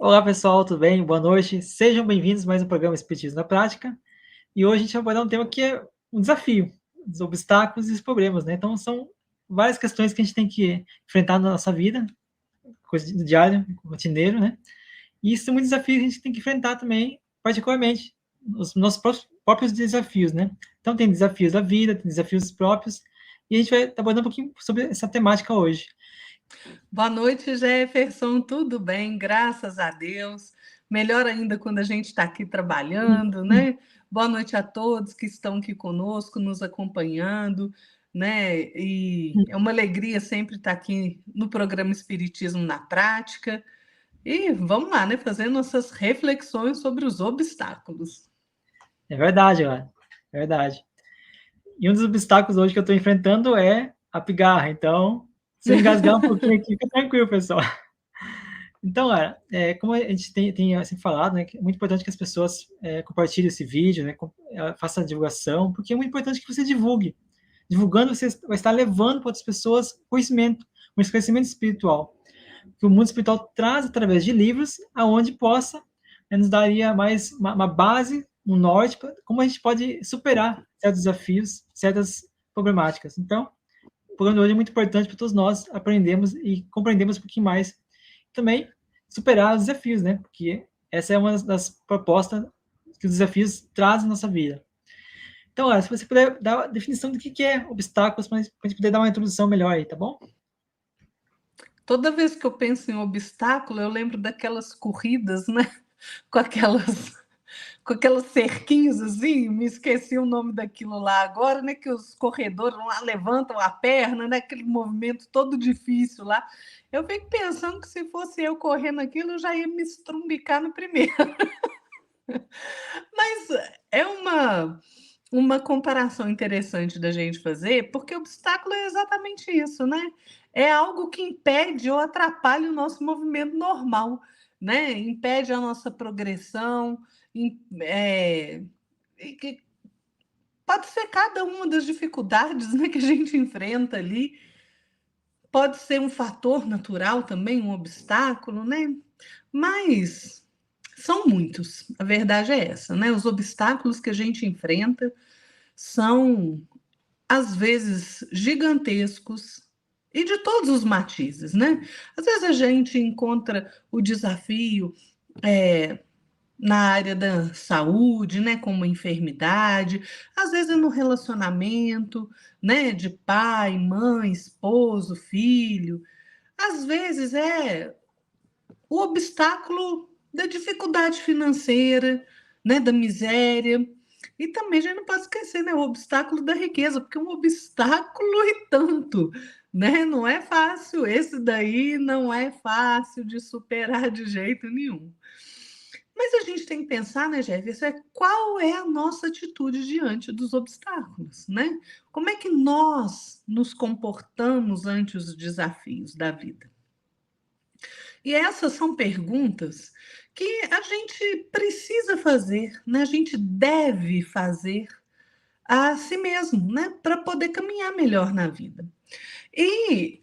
Olá pessoal, tudo bem? Boa noite. Sejam bem-vindos a mais um programa Espiritismo na Prática. E hoje a gente vai abordar um tema que é um desafio, os obstáculos e os problemas, né? Então são várias questões que a gente tem que enfrentar na nossa vida, coisa do diário, rotineiro, né? E isso é um desafio que a gente tem que enfrentar também, particularmente, os nossos próprios desafios, né? Então tem desafios da vida, tem desafios próprios, e a gente vai abordar um pouquinho sobre essa temática hoje. Boa noite, Jefferson. Tudo bem? Graças a Deus. Melhor ainda quando a gente está aqui trabalhando, né? Boa noite a todos que estão aqui conosco, nos acompanhando, né? E é uma alegria sempre estar aqui no programa Espiritismo na Prática. E vamos lá, né? Fazer nossas reflexões sobre os obstáculos. É verdade, ó. É verdade. E um dos obstáculos hoje que eu estou enfrentando é a pigarra. Então, se eu engasgar um pouquinho aqui, fica tranquilo, pessoal. Então, como a gente tem assim, falado, né, que é muito importante que as pessoas compartilhem esse vídeo, né, façam a divulgação, porque é muito importante que você divulgue. Divulgando, você vai estar levando para outras pessoas conhecimento, um conhecimento espiritual, que o mundo espiritual traz através de livros, aonde possa nos daria mais uma base, um norte, como a gente pode superar certos desafios, certas problemáticas. Então, o programa de hoje é muito importante para todos nós aprendermos e compreendermos um pouquinho mais. Também superar os desafios, né? Porque essa é uma das propostas que os desafios trazem na nossa vida. Então, se você puder dar a definição do que é obstáculos, para a gente poder dar uma introdução melhor aí, tá bom? Toda vez que eu penso em obstáculo, eu lembro daquelas corridas, né? Com aquelas cerquinhas assim, me esqueci o nome daquilo lá agora, né? Que os corredores lá levantam a perna, né? Aquele movimento todo difícil lá. Eu fico pensando que se fosse eu correndo aquilo, eu já ia me estrumbicar no primeiro. Mas é uma comparação interessante da gente fazer, porque obstáculo é exatamente isso, né? É algo que impede ou atrapalha o nosso movimento normal, né? Impede a nossa progressão, e que pode ser cada uma das dificuldades, né, que a gente enfrenta ali. Pode ser um fator natural também, um obstáculo, né? Mas são muitos, a verdade é essa, né? Os obstáculos que a gente enfrenta são, às vezes, gigantescos e de todos os matizes, né? Às vezes a gente encontra o desafio é, na área da saúde, né, como enfermidade, às vezes é no relacionamento, né, de pai, mãe, esposo, filho, às vezes é o obstáculo da dificuldade financeira, né, da miséria. E também a gente não pode esquecer, né, o obstáculo da riqueza, porque é um obstáculo e tanto, né? Não é fácil, esse daí não é fácil de superar de jeito nenhum. Mas a gente tem que pensar, né, Jefferson, qual é a nossa atitude diante dos obstáculos, né? Como é que nós nos comportamos ante os desafios da vida? E essas são perguntas que a gente precisa fazer, né? A gente deve fazer a si mesmo, né? Para poder caminhar melhor na vida. E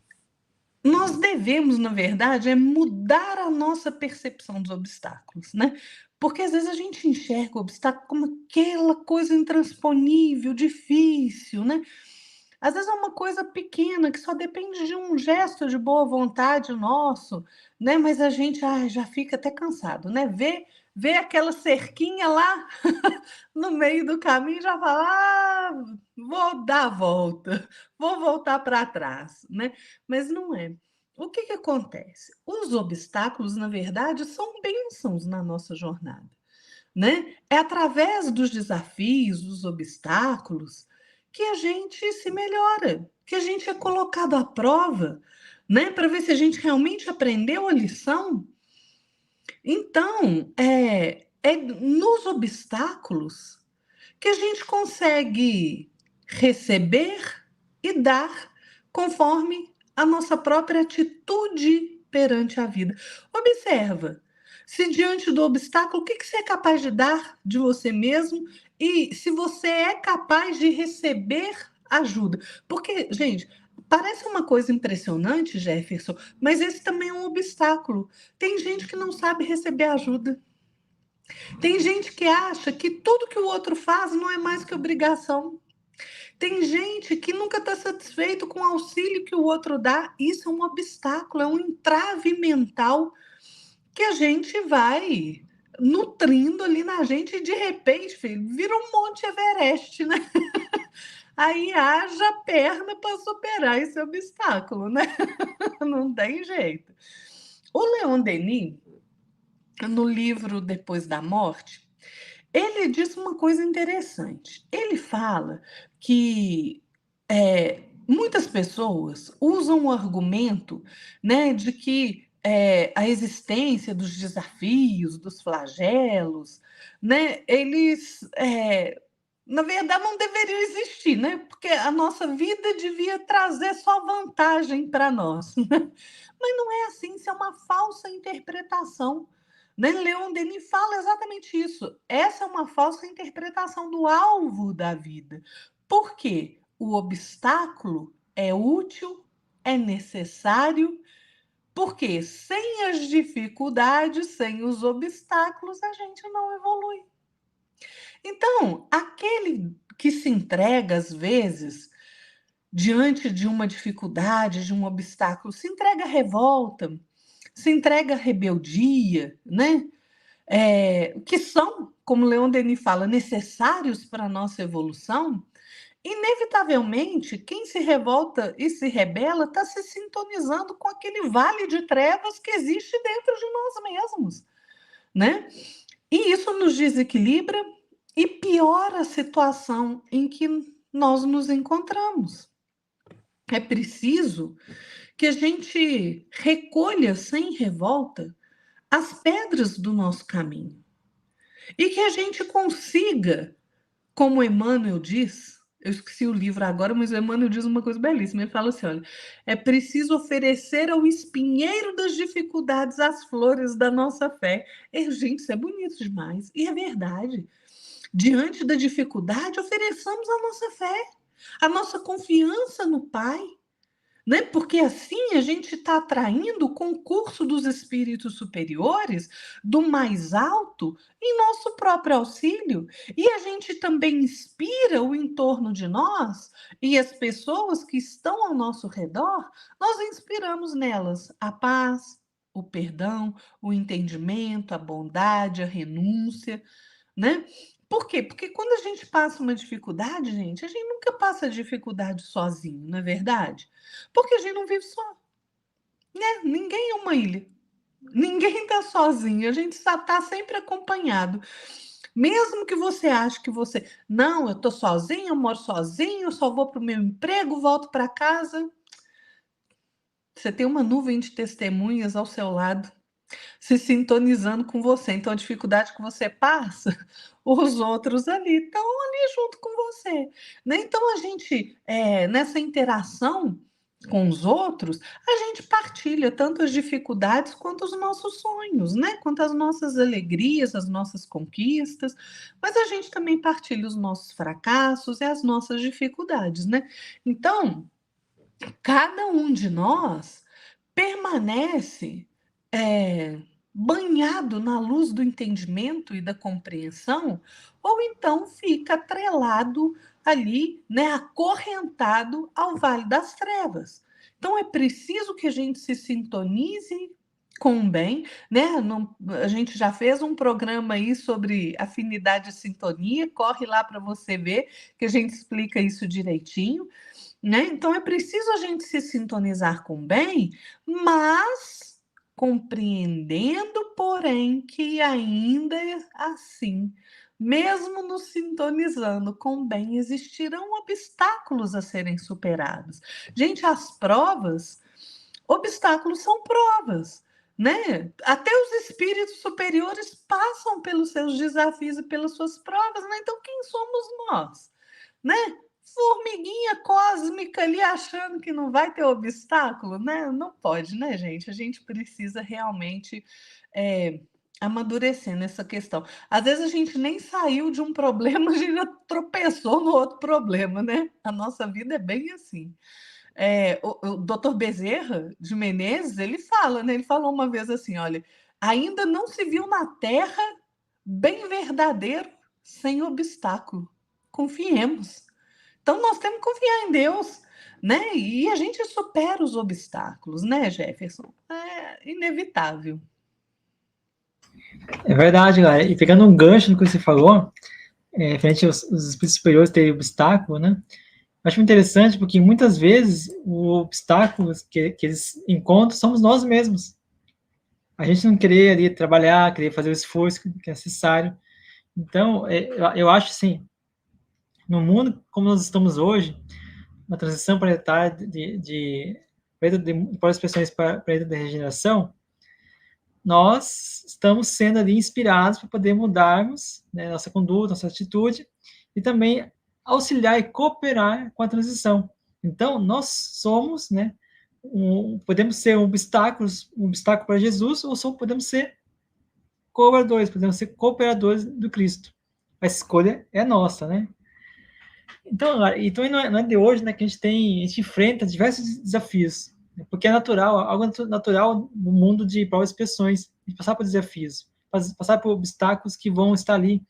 nós devemos, na verdade, mudar a nossa percepção dos obstáculos, né? Porque às vezes a gente enxerga o obstáculo como aquela coisa intransponível, difícil, né? Às vezes é uma coisa pequena que só depende de um gesto de boa vontade nosso, né? Mas a gente já fica até cansado, né? Vê aquela cerquinha lá no meio do caminho e já fala: vou dar a volta, vou voltar para trás, né? Mas não é. O que acontece? Os obstáculos, na verdade, são bênçãos na nossa jornada, né? É através dos desafios, dos obstáculos, que a gente se melhora, que a gente é colocado à prova, né? Para ver se a gente realmente aprendeu a lição. Então, é nos obstáculos que a gente consegue receber e dar conforme a nossa própria atitude perante a vida. Observa, se diante do obstáculo, o que você é capaz de dar de você mesmo e se você é capaz de receber ajuda. Porque, gente, Parece uma coisa impressionante, Jefferson, mas esse também é um obstáculo. Tem gente que não sabe receber ajuda. Tem gente que acha que tudo que o outro faz não é mais que obrigação. Tem gente que nunca está satisfeito com o auxílio que o outro dá. Isso é um obstáculo, é um entrave mental que a gente vai nutrindo ali na gente e de repente, filho, vira um Monte Everest, né? Aí haja perna para superar esse obstáculo, né? Não tem jeito. O Leon Denis, no livro Depois da Morte, ele diz uma coisa interessante. Ele fala que muitas pessoas usam o argumento, né, de que a existência dos desafios, dos flagelos, né, eles, na verdade, não deveriam existir, né? Porque a nossa vida devia trazer só vantagem para nós. Mas não é assim, isso é uma falsa interpretação. Né? Leon Denis fala exatamente isso. Essa é uma falsa interpretação do alvo da vida. Por quê? O obstáculo é útil, é necessário, porque sem as dificuldades, sem os obstáculos, a gente não evolui. Então, aquele que se entrega, às vezes, diante de uma dificuldade, de um obstáculo, se entrega à revolta, se entrega à rebeldia, né? Que são, como Leon Denis fala, necessários para a nossa evolução, inevitavelmente, quem se revolta e se rebela está se sintonizando com aquele vale de trevas que existe dentro de nós mesmos, né? E isso nos desequilibra e piora a situação em que nós nos encontramos. É preciso que a gente recolha sem revolta as pedras do nosso caminho e que a gente consiga, como Emmanuel diz, eu esqueci o livro agora, mas o Emmanuel diz uma coisa belíssima. Ele fala assim: olha, é preciso oferecer ao espinheiro das dificuldades as flores da nossa fé. Gente, isso é bonito demais. E é verdade. Diante da dificuldade, ofereçamos a nossa fé, a nossa confiança no Pai. Né? Porque assim a gente está atraindo o concurso dos espíritos superiores, do mais alto, em nosso próprio auxílio. E a gente também inspira o entorno de nós e as pessoas que estão ao nosso redor, nós inspiramos nelas a paz, o perdão, o entendimento, a bondade, a renúncia, né? Por quê? Porque quando a gente passa uma dificuldade, gente, a gente nunca passa dificuldade sozinho, não é verdade? Porque a gente não vive só, né? Ninguém é uma ilha. Ninguém está sozinho, a gente está sempre acompanhado. Mesmo que você ache que você, não, eu estou sozinho, eu moro sozinho, eu só vou para o meu emprego, volto para casa. Você tem uma nuvem de testemunhas ao seu lado, se sintonizando com você. Então, a dificuldade que você passa, os outros ali estão ali junto com você. Né? Então, a gente, nessa interação com os outros, a gente partilha tanto as dificuldades quanto os nossos sonhos, né? Quanto as nossas alegrias, as nossas conquistas, mas a gente também partilha os nossos fracassos e as nossas dificuldades, né? Então, cada um de nós permanece banhado na luz do entendimento e da compreensão, ou então fica atrelado ali, né, acorrentado ao vale das trevas. Então é preciso que a gente se sintonize com o bem, né? Não, a gente já fez um programa aí sobre afinidade e sintonia, corre lá para você ver que a gente explica isso direitinho. Né? Então é preciso a gente se sintonizar com o bem, mas compreendendo, porém, que ainda assim, mesmo nos sintonizando com o bem, existirão obstáculos a serem superados. Gente, as provas, obstáculos são provas. Né? Até os espíritos superiores passam pelos seus desafios e pelas suas provas, né? Então quem somos nós? Né? Formiguinha cósmica ali achando que não vai ter obstáculo, né? Não pode, né, gente? A gente precisa realmente amadurecer nessa questão. Às vezes a gente nem saiu de um problema, a gente já tropeçou no outro problema, né? A nossa vida é bem assim. O doutor Bezerra de Menezes, ele fala, né? Ele falou uma vez assim: olha, ainda não se viu na Terra bem verdadeiro sem obstáculo. Confiemos. Então, nós temos que confiar em Deus, né? E a gente supera os obstáculos, né, Jefferson? É inevitável. É verdade, galera. E pegando um gancho no que você falou, frente aos espíritos superiores terem obstáculo, né? Eu acho interessante porque muitas vezes o obstáculo que eles encontram somos nós mesmos. A gente não querer ali trabalhar, querer fazer o esforço que é necessário. Então, eu acho assim, no mundo como nós estamos hoje, uma transição planetária para as expressões para planeta de regeneração, nós estamos sendo ali inspirados para poder mudarmos, né, nossa conduta, nossa atitude, e também auxiliar e cooperar com a transição. Então, nós somos, né, podemos ser um obstáculo para Jesus, ou podemos ser colaboradores, podemos ser cooperadores do Cristo. A escolha é nossa, né? Então não é de hoje, né, que a gente enfrenta diversos desafios, né, porque é natural, algo natural no mundo de provas e expiações, de passar por desafios, passar por obstáculos que vão estar ali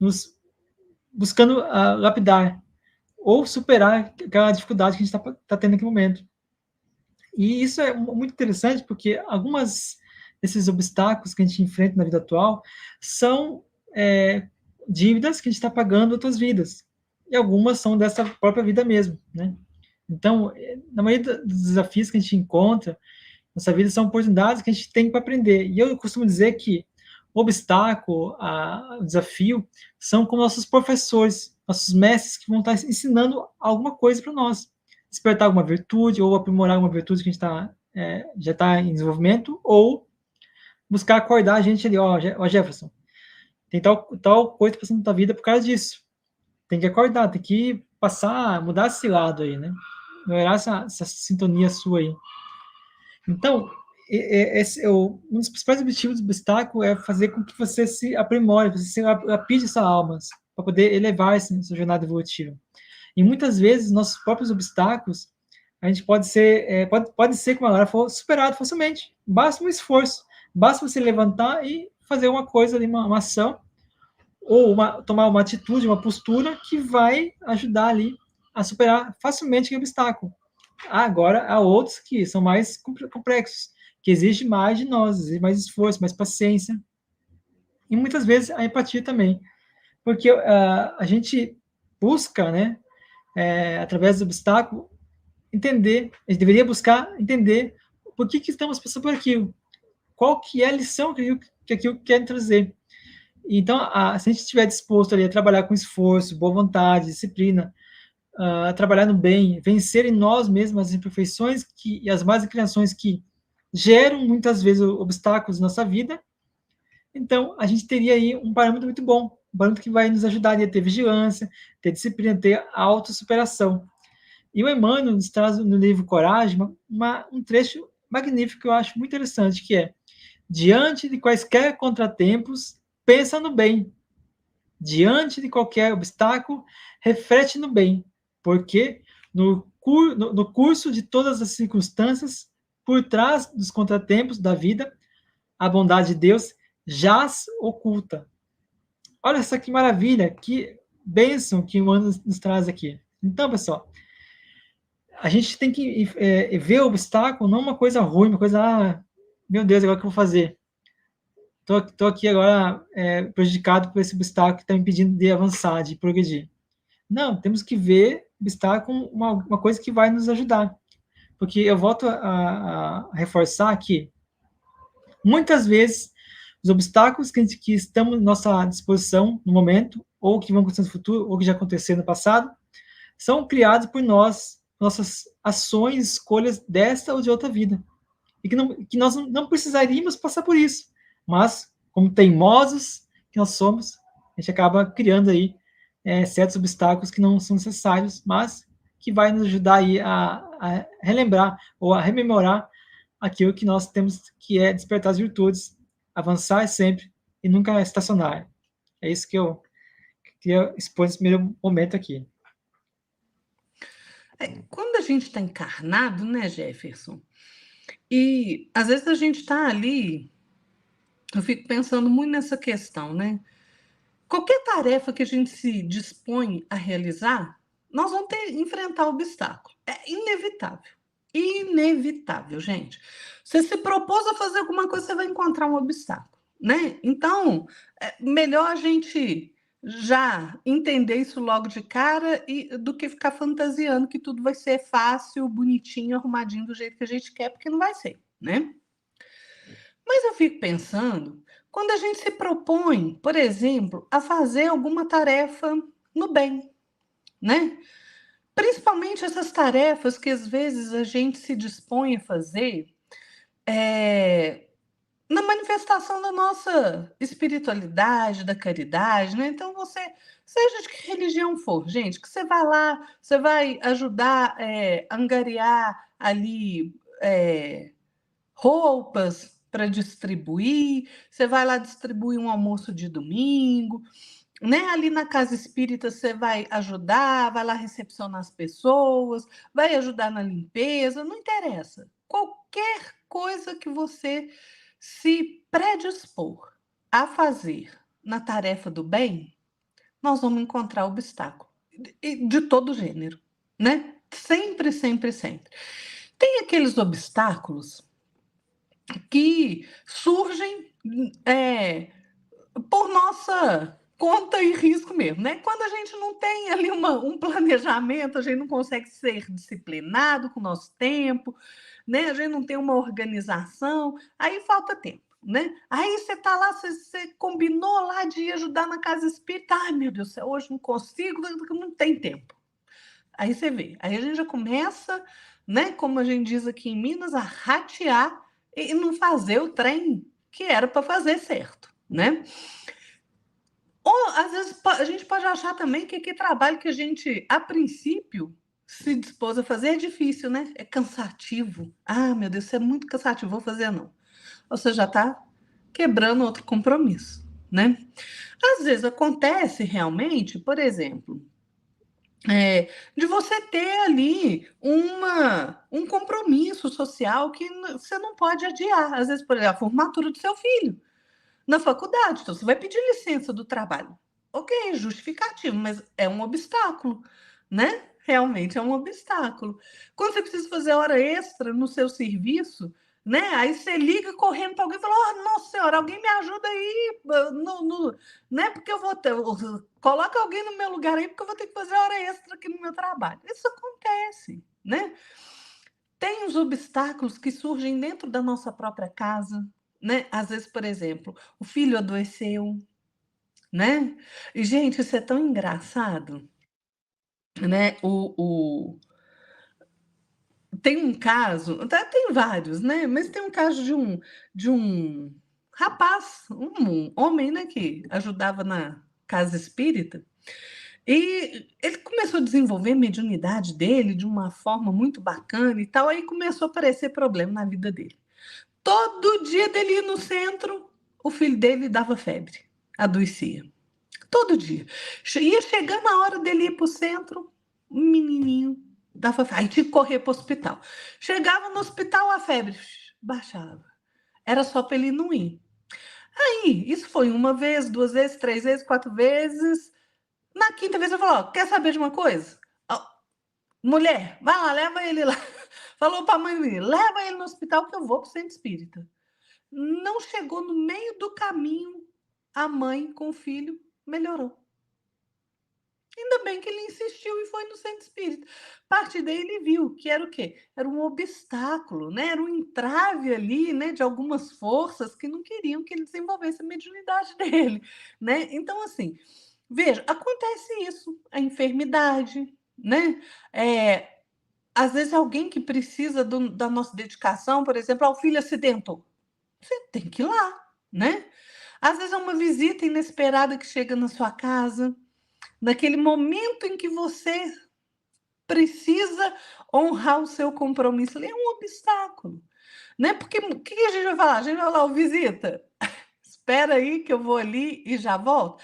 nos buscando lapidar ou superar aquela dificuldade que a gente está tendo naquele momento. E isso é muito interessante porque algumas desses obstáculos que a gente enfrenta na vida atual são dívidas que a gente está pagando outras vidas. E algumas são dessa própria vida mesmo, né? Então, na maioria dos desafios que a gente encontra na nossa vida são oportunidades que a gente tem para aprender. E eu costumo dizer que o obstáculo, o desafio, são como nossos professores, nossos mestres que vão estar ensinando alguma coisa para nós. Despertar alguma virtude, ou aprimorar uma virtude que a gente já está em desenvolvimento, ou buscar acordar a gente ali, ó Jefferson, tem tal coisa passando na tua vida por causa disso. Tem que acordar, tem que passar, mudar esse lado aí, né? Melhorar essa sintonia sua aí. Então, um dos principais objetivos do obstáculo é fazer com que você se aprimore, você se lapide sua alma, para poder elevar essa jornada evolutiva. E muitas vezes, nossos próprios obstáculos, a gente pode ser, como agora for, superado facilmente. Basta um esforço, basta você levantar e fazer uma coisa ali, uma ação, ou tomar uma atitude, uma postura que vai ajudar ali a superar facilmente aquele obstáculo. Agora, há outros que são mais complexos, que exigem mais de nós, exigem mais esforço, mais paciência, e muitas vezes a empatia também, porque a gente busca, né, através do obstáculo, entender, a gente deveria buscar entender por que estamos passando por aquilo, qual que é a lição que aquilo quer trazer. Então, se a gente estiver disposto ali a trabalhar com esforço, boa vontade, disciplina, trabalhar no bem, vencer em nós mesmos as imperfeições e as más inclinações que geram muitas vezes obstáculos na nossa vida, então a gente teria aí um parâmetro muito bom, um parâmetro que vai nos ajudar a ter vigilância, ter disciplina, ter autossuperação. E o Emmanuel nos traz no livro Coragem um trecho magnífico que eu acho muito interessante, que é: diante de quaisquer contratempos, pensa no bem. Diante de qualquer obstáculo, reflete no bem, porque no curso de todas as circunstâncias, por trás dos contratempos da vida, a bondade de Deus jaz oculta. Olha só que maravilha, que bênção que o Emmanuel nos traz aqui. Então, pessoal, a gente tem que ver o obstáculo não uma coisa ruim, uma coisa, meu Deus, agora o que eu vou fazer? Estou aqui agora prejudicado por esse obstáculo que está me impedindo de avançar, de progredir. Não, temos que ver o obstáculo como uma coisa que vai nos ajudar. Porque eu volto a reforçar que, muitas vezes, os obstáculos que estão à nossa disposição no momento, ou que vão acontecer no futuro, ou que já aconteceram no passado, são criados por nós, nossas ações, escolhas desta ou de outra vida. E que nós não precisaríamos passar por isso. Mas, como teimosos que nós somos, a gente acaba criando aí certos obstáculos que não são necessários, mas que vai nos ajudar aí a relembrar ou a rememorar aquilo que nós temos, que é despertar as virtudes, avançar sempre e nunca estacionar. É isso que eu queria expor nesse primeiro momento aqui. Quando a gente está encarnado, né, Jefferson? E às vezes a gente está ali, eu fico pensando muito nessa questão, né? Qualquer tarefa que a gente se dispõe a realizar, nós vamos enfrentar obstáculo. É inevitável. Inevitável, gente. Você se propôs a fazer alguma coisa, você vai encontrar um obstáculo, né? Então, é melhor a gente já entender isso logo de cara do que ficar fantasiando que tudo vai ser fácil, bonitinho, arrumadinho do jeito que a gente quer, porque não vai ser, né? Mas eu fico pensando, quando a gente se propõe, por exemplo, a fazer alguma tarefa no bem, né? Principalmente essas tarefas que às vezes a gente se dispõe a fazer na manifestação da nossa espiritualidade, da caridade, né? Então você, seja de que religião for, gente, que você vai lá, você vai ajudar a angariar ali roupas para distribuir, você vai lá distribuir um almoço de domingo, né? Ali na casa espírita você vai ajudar, vai lá recepcionar as pessoas, vai ajudar na limpeza, não interessa. Qualquer coisa que você se predispor a fazer na tarefa do bem, nós vamos encontrar obstáculo de todo gênero, né? Sempre, sempre, sempre. Tem aqueles obstáculos que surgem por nossa conta e risco mesmo, né? Quando a gente não tem ali um planejamento, a gente não consegue ser disciplinado com o nosso tempo, né? A gente não tem uma organização, aí falta tempo, né? Aí você tá lá, você combinou lá de ir ajudar na casa espírita, ai meu Deus do céu, hoje não consigo, não tem tempo. Aí você vê, aí a gente já começa, né? Como a gente diz aqui em Minas, a ratear e não fazer o trem que era para fazer certo, né? Ou às vezes a gente pode achar também que trabalho que a gente, a princípio, se dispôs a fazer é difícil, né? É cansativo. Ah, meu Deus, isso é muito cansativo, vou fazer não. Você já está quebrando outro compromisso, né? Às vezes acontece realmente, por exemplo, de você ter ali um compromisso social que você não pode adiar. Às vezes, por exemplo, a formatura do seu filho na faculdade. Então, você vai pedir licença do trabalho. Ok, justificativo, mas é um obstáculo, né? Realmente é um obstáculo. Quando você precisa fazer hora extra no seu serviço, né? Aí você liga correndo para alguém e fala: oh, nossa senhora, alguém me ajuda aí, né? Porque eu vou ter. Coloca alguém no meu lugar aí, porque eu vou ter que fazer hora extra aqui no meu trabalho. Isso acontece, né? Tem os obstáculos que surgem dentro da nossa própria casa, né? Às vezes, por exemplo, o filho adoeceu, né? E, gente, isso é tão engraçado, né? Tem um caso, tem vários, né? Mas tem um caso de um rapaz, um homem, né? Que ajudava na casa espírita. E ele começou a desenvolver a mediunidade dele de uma forma muito bacana e tal. Aí começou a aparecer problema na vida dele. Todo dia dele ir no centro, o filho dele dava febre, adoecia. Todo dia. Ia chegando a hora dele ir para o centro, um menininho dava febre. Aí tinha que correr para o hospital. Chegava no hospital, a febre baixava. Era só para ele não ir. Aí, isso foi uma vez, duas vezes, três vezes, quatro vezes. Na quinta vez, eu falou: quer saber de uma coisa? Mulher, vai lá, leva ele lá. Falou para a mãe: leva ele no hospital que eu vou para o centro espírita. Não chegou no meio do caminho, a mãe com o filho melhorou. Ainda bem que ele insistiu e foi no centro espírita. A partir daí ele viu que era o quê? Era um obstáculo, né? Era um entrave ali, né? De algumas forças que não queriam que ele desenvolvesse a mediunidade dele, né? Então, assim, veja, acontece isso, a enfermidade, né? Às vezes alguém que precisa da nossa dedicação, por exemplo, o filho acidentou. Você tem que ir lá, né? Às vezes é uma visita inesperada que chega na sua casa, naquele momento em que você precisa honrar o seu compromisso, ali é um obstáculo, né? Porque o que a gente vai falar? A gente vai falar, visita, espera aí que eu vou ali e já volto.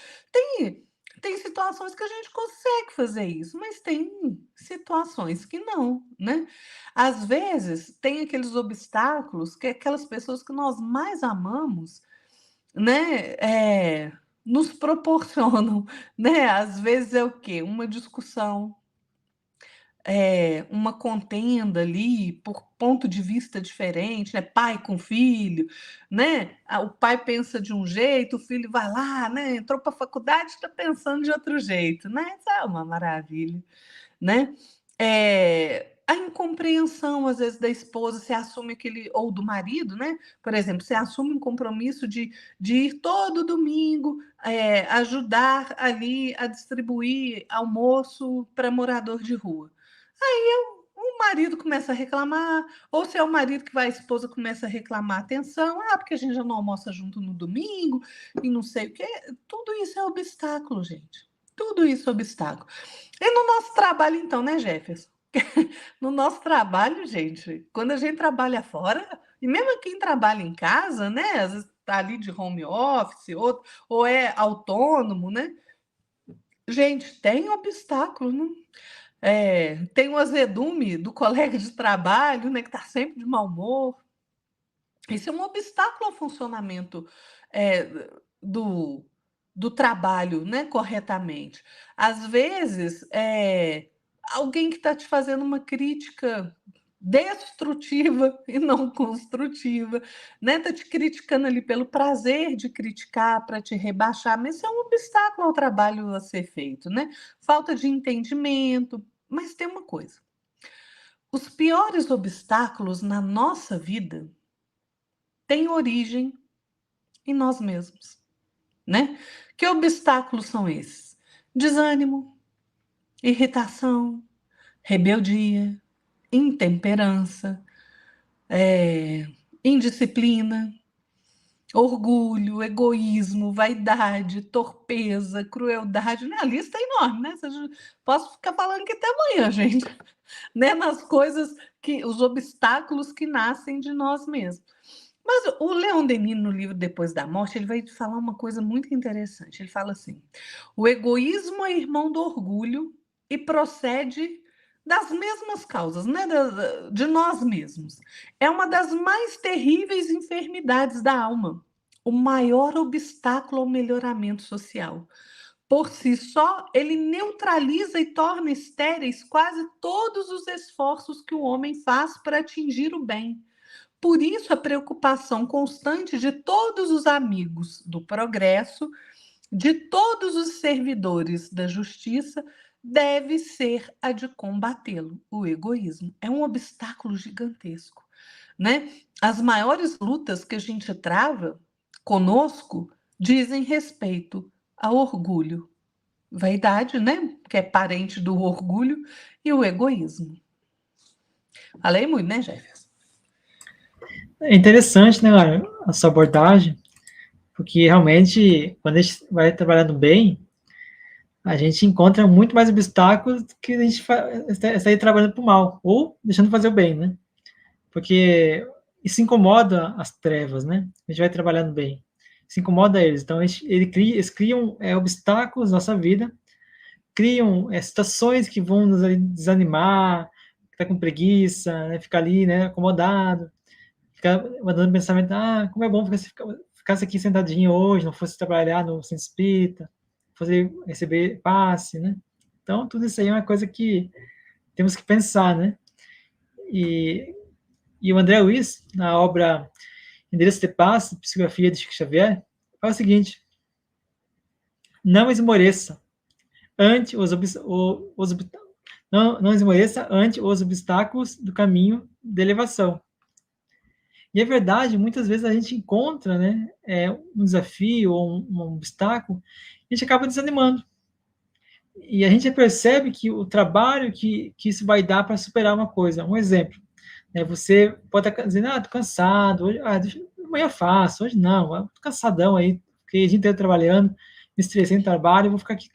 tem situações que a gente consegue fazer isso, mas tem situações que não, né? Às vezes, tem aqueles obstáculos que aquelas pessoas que nós mais amamos, né, nos proporcionam, né? Às vezes é o quê? Uma discussão, uma contenda ali por ponto de vista diferente, né? Pai com filho, né? O pai pensa de um jeito, o filho vai lá, né? Entrou para a faculdade, está pensando de outro jeito, né? Isso é uma maravilha, né? A incompreensão, às vezes, da esposa, você assume aquele, ou do marido, né? Por exemplo, você assume um compromisso de ir todo domingo ajudar ali a distribuir almoço para morador de rua. O marido começa a reclamar, ou se é o marido que vai, a esposa começa a reclamar atenção, porque a gente já não almoça junto no domingo, e não sei o quê. Tudo isso é obstáculo, gente. Tudo isso é obstáculo. E no nosso trabalho, então, né, Jefferson? No nosso trabalho, gente, quando a gente trabalha fora, e mesmo quem trabalha em casa, né, às vezes está ali de home office, ou é autônomo, né? Gente, tem obstáculo, né? Tem o azedume do colega de trabalho, né, que está sempre de mau humor. Isso é um obstáculo ao funcionamento é, do, do trabalho, né, corretamente. Às vezes, alguém que está te fazendo uma crítica destrutiva e não construtiva, né? Está te criticando ali pelo prazer de criticar, para te rebaixar, mas isso é um obstáculo ao trabalho a ser feito, né? Falta de entendimento. Mas tem uma coisa: os piores obstáculos na nossa vida têm origem em nós mesmos, né? Que obstáculos são esses? Desânimo, irritação, rebeldia, intemperança, indisciplina, orgulho, egoísmo, vaidade, torpeza, crueldade. A lista é enorme, né? Posso ficar falando aqui até amanhã, gente, né? Nas coisas os obstáculos que nascem de nós mesmos. Mas o Leon Denis, no livro Depois da Morte, ele vai falar uma coisa muito interessante. Ele fala assim: o egoísmo é irmão do orgulho e procede das mesmas causas, né? De nós mesmos. É uma das mais terríveis enfermidades da alma, o maior obstáculo ao melhoramento social. Por si só, ele neutraliza e torna estéreis quase todos os esforços que o homem faz para atingir o bem. Por isso, a preocupação constante de todos os amigos do progresso, de todos os servidores da justiça, deve ser a de combatê-lo. O egoísmo é um obstáculo gigantesco, né? As maiores lutas que a gente trava conosco dizem respeito ao orgulho, vaidade, né? Que é parente do orgulho, e o egoísmo. Falei muito, né, Jefferson? É interessante, né, Lara, a sua abordagem, porque realmente, quando a gente vai trabalhando bem, a gente encontra muito mais obstáculos que a gente está aí trabalhando para o mal, ou deixando de fazer o bem, né? Porque isso incomoda as trevas, né? A gente vai trabalhando bem, isso incomoda eles. Então, eles criam obstáculos na nossa vida, criam situações que vão nos desanimar, ficar com preguiça, né? Ficar ali, né, acomodado, ficar mandando pensamento, como é bom ficasse aqui sentadinho hoje, não fosse trabalhar no centro espírita, fosse receber passe, né? Então, tudo isso aí é uma coisa que temos que pensar, né? E o André Luiz, na obra Endereço de Paz, Psicografia de Chico Xavier, fala o seguinte: não esmoreça ante não esmoreça ante os obstáculos do caminho de elevação. E é verdade, muitas vezes a gente encontra, né, um desafio ou um obstáculo, e a gente acaba desanimando. E a gente percebe que o trabalho que isso vai dar para superar uma coisa. Um exemplo, né, você pode estar dizendo, estou cansado, hoje, amanhã eu faço, hoje não, estou cansadão aí, fiquei o dia inteiro trabalhando, me estressei no trabalho, vou ficar aqui,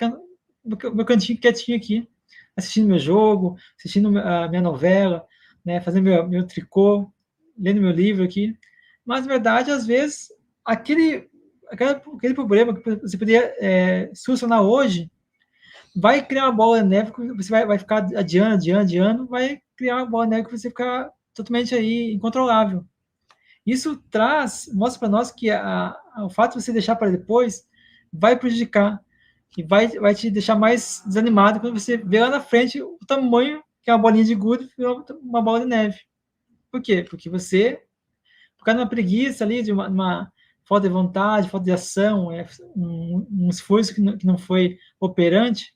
meu cantinho quietinho aqui, assistindo meu jogo, assistindo a minha novela, né, fazendo meu tricô, lendo meu livro aqui. Mas, na verdade, às vezes, aquele problema que você poderia solucionar hoje, vai criar uma bola de neve que você vai ficar adiando, vai criar uma bola de neve que você ficar totalmente aí incontrolável. Isso mostra para nós que o fato de você deixar para depois vai prejudicar e vai te deixar mais desanimado quando você vê lá na frente o tamanho que é uma bolinha de gude virou uma bola de neve. Por quê? Porque você, por causa de uma preguiça ali, de uma falta de vontade, falta de ação, um esforço que não foi operante,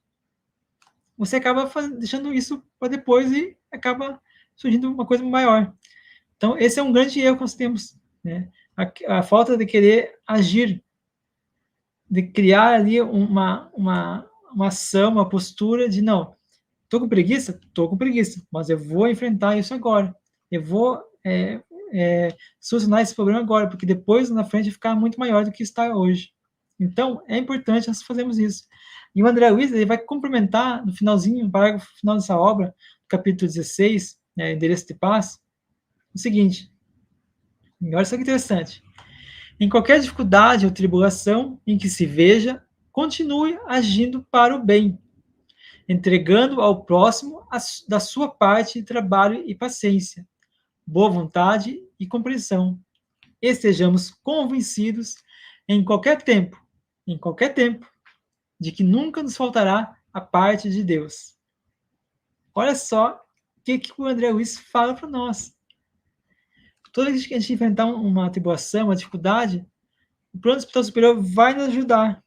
você acaba deixando isso para depois e acaba surgindo uma coisa maior. Então, esse é um grande erro que nós temos, né? A falta de querer agir, de criar ali uma ação, uma postura de não, estou com preguiça? Estou com preguiça, mas eu vou enfrentar isso agora. Eu vou solucionar esse problema agora, porque depois, na frente, vai ficar muito maior do que está hoje. Então, é importante nós fazermos isso. E o André Luiz, ele vai complementar no finalzinho, no parágrafo final dessa obra, capítulo 16, Endereço de Paz, o seguinte, e olha só que interessante, em qualquer dificuldade ou tribulação em que se veja, continue agindo para o bem, entregando ao próximo da sua parte de trabalho e paciência, boa vontade e compreensão. Estejamos convencidos em qualquer tempo, de que nunca nos faltará a parte de Deus. Olha só o que o André Luiz fala para nós. Toda vez que a gente enfrentar uma tribulação, uma dificuldade, o plano espiritual superior vai nos ajudar.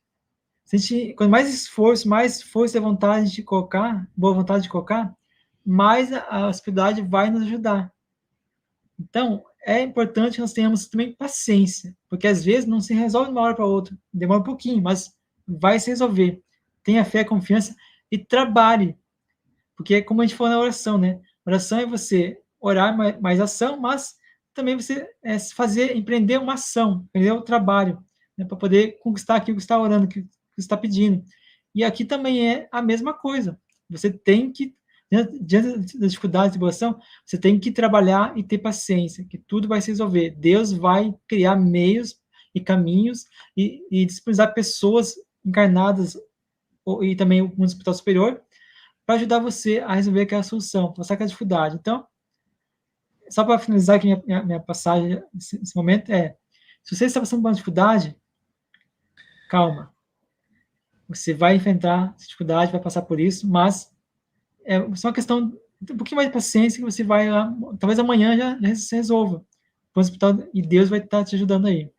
Se a gente, quanto mais esforço, mais força e vontade de colocar, boa vontade de colocar, mais a espiritualidade vai nos ajudar. Então, é importante que nós tenhamos também paciência, porque às vezes não se resolve de uma hora para outra, demora um pouquinho, mas vai se resolver. Tenha fé, confiança e trabalhe, porque é como a gente falou na oração, né? Oração é você orar mais ação, mas também você empreender uma ação, empreender um trabalho, né, para poder conquistar aquilo que está orando, que está pedindo. E aqui também é a mesma coisa. Você tem que, diante da dificuldade, da tribulação, você tem que trabalhar e ter paciência, que tudo vai se resolver. Deus vai criar meios e caminhos e disponibilizar pessoas encarnadas e também o mundo espiritual superior para ajudar você a resolver aquela solução, passar aquela dificuldade. Então, só para finalizar aqui minha passagem nesse momento, se você está passando por uma dificuldade, calma. Você vai enfrentar essa dificuldade, vai passar por isso, mas é só uma questão de um pouquinho mais de paciência que você vai lá, talvez amanhã já se resolva. E Deus vai estar te ajudando aí.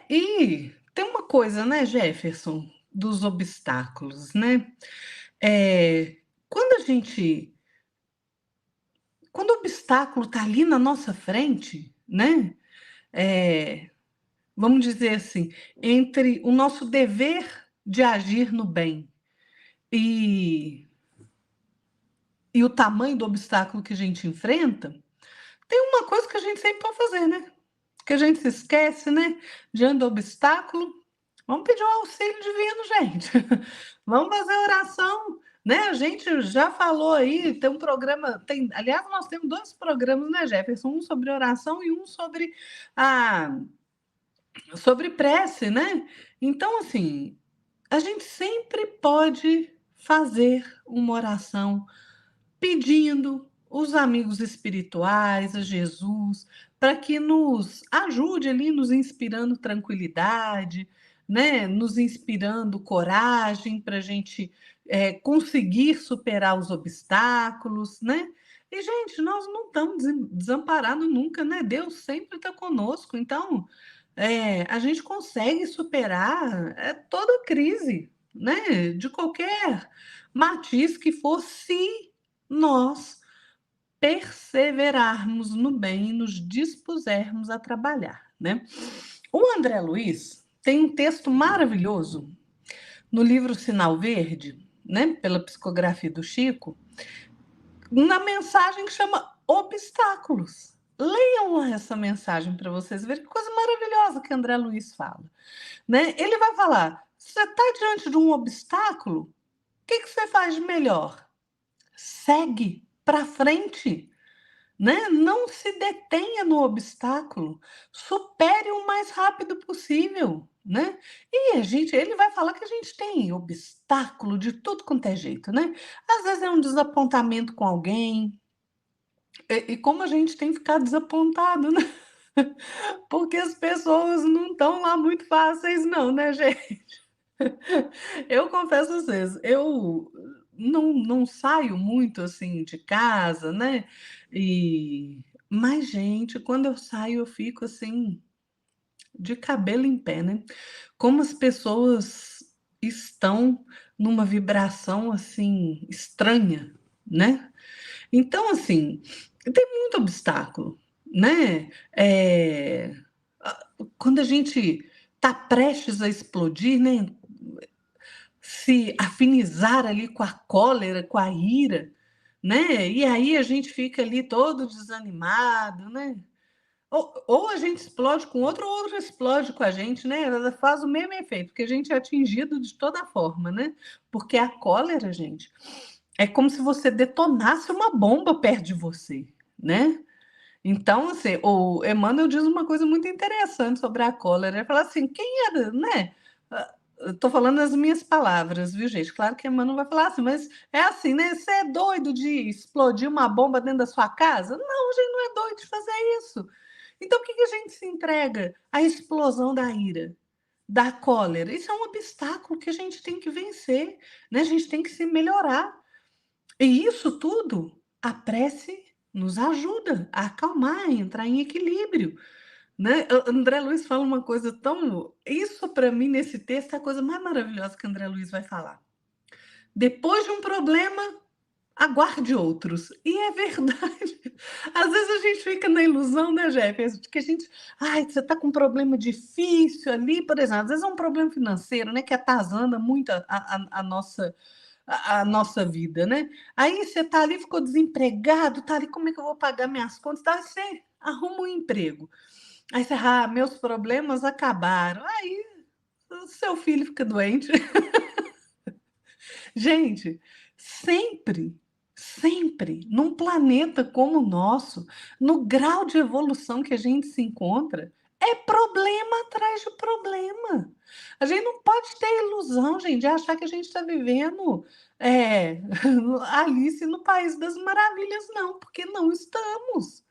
E tem uma coisa, né, Jefferson, dos obstáculos, né? Quando o obstáculo está ali na nossa frente, né? Vamos dizer assim, entre o nosso dever de agir no bem e o tamanho do obstáculo que a gente enfrenta, tem uma coisa que a gente sempre pode fazer, né? Que a gente se esquece, né? Diante do obstáculo, vamos pedir um auxílio divino, gente. Vamos fazer oração, né? A gente já falou aí, tem um programa, aliás, nós temos 2 programas, né, Jefferson? Um sobre oração e um sobre prece, né? Então, assim, a gente sempre pode fazer uma oração pedindo os amigos espirituais, a Jesus, para que nos ajude ali, nos inspirando tranquilidade, né? Nos inspirando coragem para a gente conseguir superar os obstáculos, né? E, gente, nós não estamos desamparados nunca, né? Deus sempre está conosco. Então, a gente consegue superar toda crise, né? De qualquer matiz que for, se nós perseverarmos no bem e nos dispusermos a trabalhar, né? O André Luiz tem um texto maravilhoso no livro Sinal Verde, né? Pela psicografia do Chico, na mensagem que chama Obstáculos. Leiam lá essa mensagem para vocês verem que coisa maravilhosa que André Luiz fala, né? Ele vai falar: você está diante de um obstáculo, o que você faz de melhor? Segue para frente, né? Não se detenha no obstáculo, supere o mais rápido possível, né? E ele vai falar que a gente tem obstáculo de tudo quanto é jeito, né? Às vezes é um desapontamento com alguém, e como a gente tem ficado desapontado, né? Porque as pessoas não estão lá muito fáceis não, né, gente? Eu confesso a vocês, eu não saio muito, assim, de casa, né, mas, gente, quando eu saio, eu fico, assim, de cabelo em pé, né. Como as pessoas estão numa vibração, assim, estranha, né. Então, assim, tem muito obstáculo, né. Quando a gente está prestes a explodir, né, se afinizar ali com a cólera, com a ira, né, e aí a gente fica ali todo desanimado, né. Ou a gente explode com outro, ou outro explode com a gente, né, ela faz o mesmo efeito, porque a gente é atingido de toda forma, né. Porque a cólera, gente, é como se você detonasse uma bomba perto de você, né. Então, assim, o Emmanuel diz uma coisa muito interessante sobre a cólera, ele fala assim: "Quem era", né, eu tô falando as minhas palavras, viu, gente. Claro que Emmanuel vai falar assim: "Mas é assim, né, você é doido de explodir uma bomba dentro da sua casa?". Não, a gente não é doido de fazer isso. Então por que que a gente se entrega à explosão da ira, da cólera? Isso é um obstáculo que a gente tem que vencer, né, a gente tem que se melhorar. E isso tudo, a prece nos ajuda a acalmar, a entrar em equilíbrio, né. André Luiz fala uma coisa tão isso para mim nesse texto é a coisa mais maravilhosa que André Luiz vai falar. Depois de um problema, aguarde outros. E é verdade. Às vezes a gente fica na ilusão, né, Jeff, que a gente, ai, você está com um problema difícil ali, por exemplo, às vezes é um problema financeiro, né, que atazana muito a nossa vida, né? Aí você tá ali, ficou desempregado, tá ali, como é que eu vou pagar minhas contas? Tá, você arruma um emprego. Aí você, meus problemas acabaram. Aí o seu filho fica doente. Gente, sempre, sempre, num planeta como o nosso, no grau de evolução que a gente se encontra, é problema atrás de problema. A gente não pode ter ilusão, gente, de achar que a gente está vivendo Alice no País das Maravilhas, não, porque não estamos.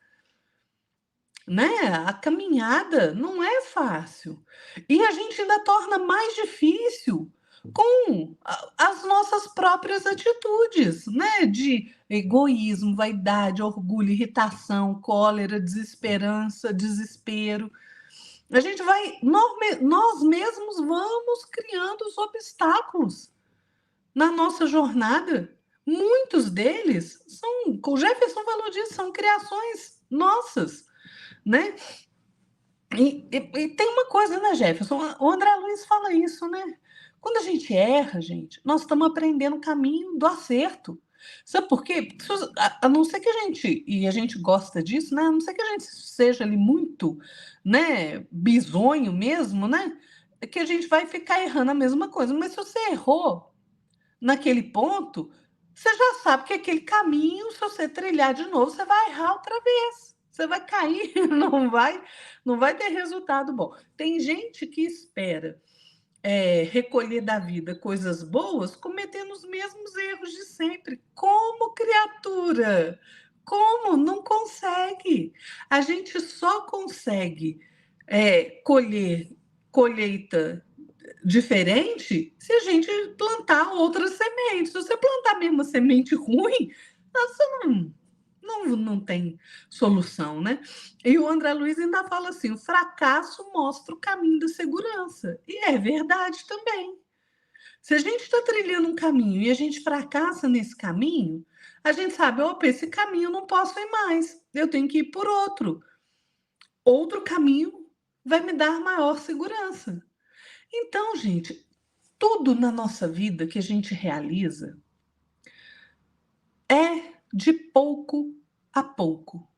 Né? A caminhada não é fácil. E a gente ainda torna mais difícil com as nossas próprias atitudes, né? De egoísmo, vaidade, orgulho, irritação, cólera, desesperança, desespero. A gente vai, nós mesmos vamos criando os obstáculos na nossa jornada. Muitos deles são, o Jefferson falou disso, são criações nossas, né? E tem uma coisa, né, Jefferson? O André Luiz fala isso, né? Quando a gente erra, gente, nós estamos aprendendo o caminho do acerto. Sabe por quê? Porque a não ser que a gente, e a gente gosta disso, né? A não ser que a gente seja ali muito, né, bisonho mesmo, né? É que a gente vai ficar errando a mesma coisa. Mas se você errou naquele ponto, você já sabe que aquele caminho, se você trilhar de novo, você vai errar outra vez. Você vai cair, não vai ter resultado bom. Tem gente que espera recolher da vida coisas boas, cometendo os mesmos erros de sempre. Como criatura? Como? Não consegue. A gente só consegue colher colheita diferente se a gente plantar outras sementes. Se você plantar a mesma semente ruim, você não tem solução, né? E o André Luiz ainda fala assim: o fracasso mostra o caminho da segurança. E é verdade também. Se a gente está trilhando um caminho e a gente fracassa nesse caminho, a gente sabe, opa, esse caminho eu não posso ir mais, eu tenho que ir por outro. Outro caminho vai me dar maior segurança. Então, gente, tudo na nossa vida que a gente realiza é de pouco a pouco.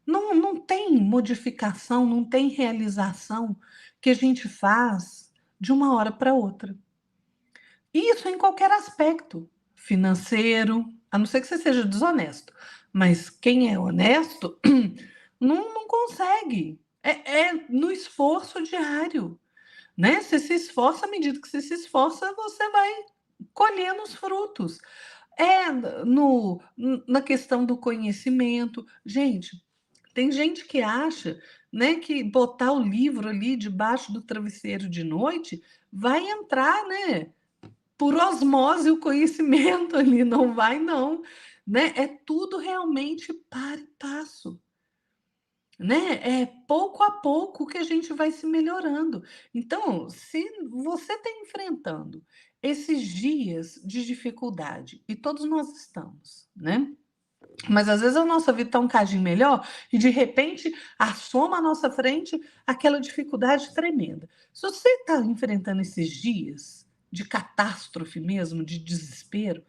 Não tem modificação, não tem realização que a gente faz de uma hora para outra. Isso em qualquer aspecto, financeiro, a não ser que você seja desonesto, mas quem é honesto não consegue. É no esforço diário. né? Você se esforça, à medida que você se esforça, você vai colhendo os frutos. Na questão do conhecimento. Gente, tem gente que acha, né, que botar o livro ali debaixo do travesseiro de noite vai entrar, né, por osmose o conhecimento ali, não vai não, né? É tudo realmente para e passo, né? É pouco a pouco que a gente vai se melhorando. Então, se você está enfrentando esses dias de dificuldade, e todos nós estamos, né? Mas às vezes a nossa vida está um cadinho melhor e de repente assoma à nossa frente aquela dificuldade tremenda. Se você está enfrentando esses dias de catástrofe mesmo, de desespero,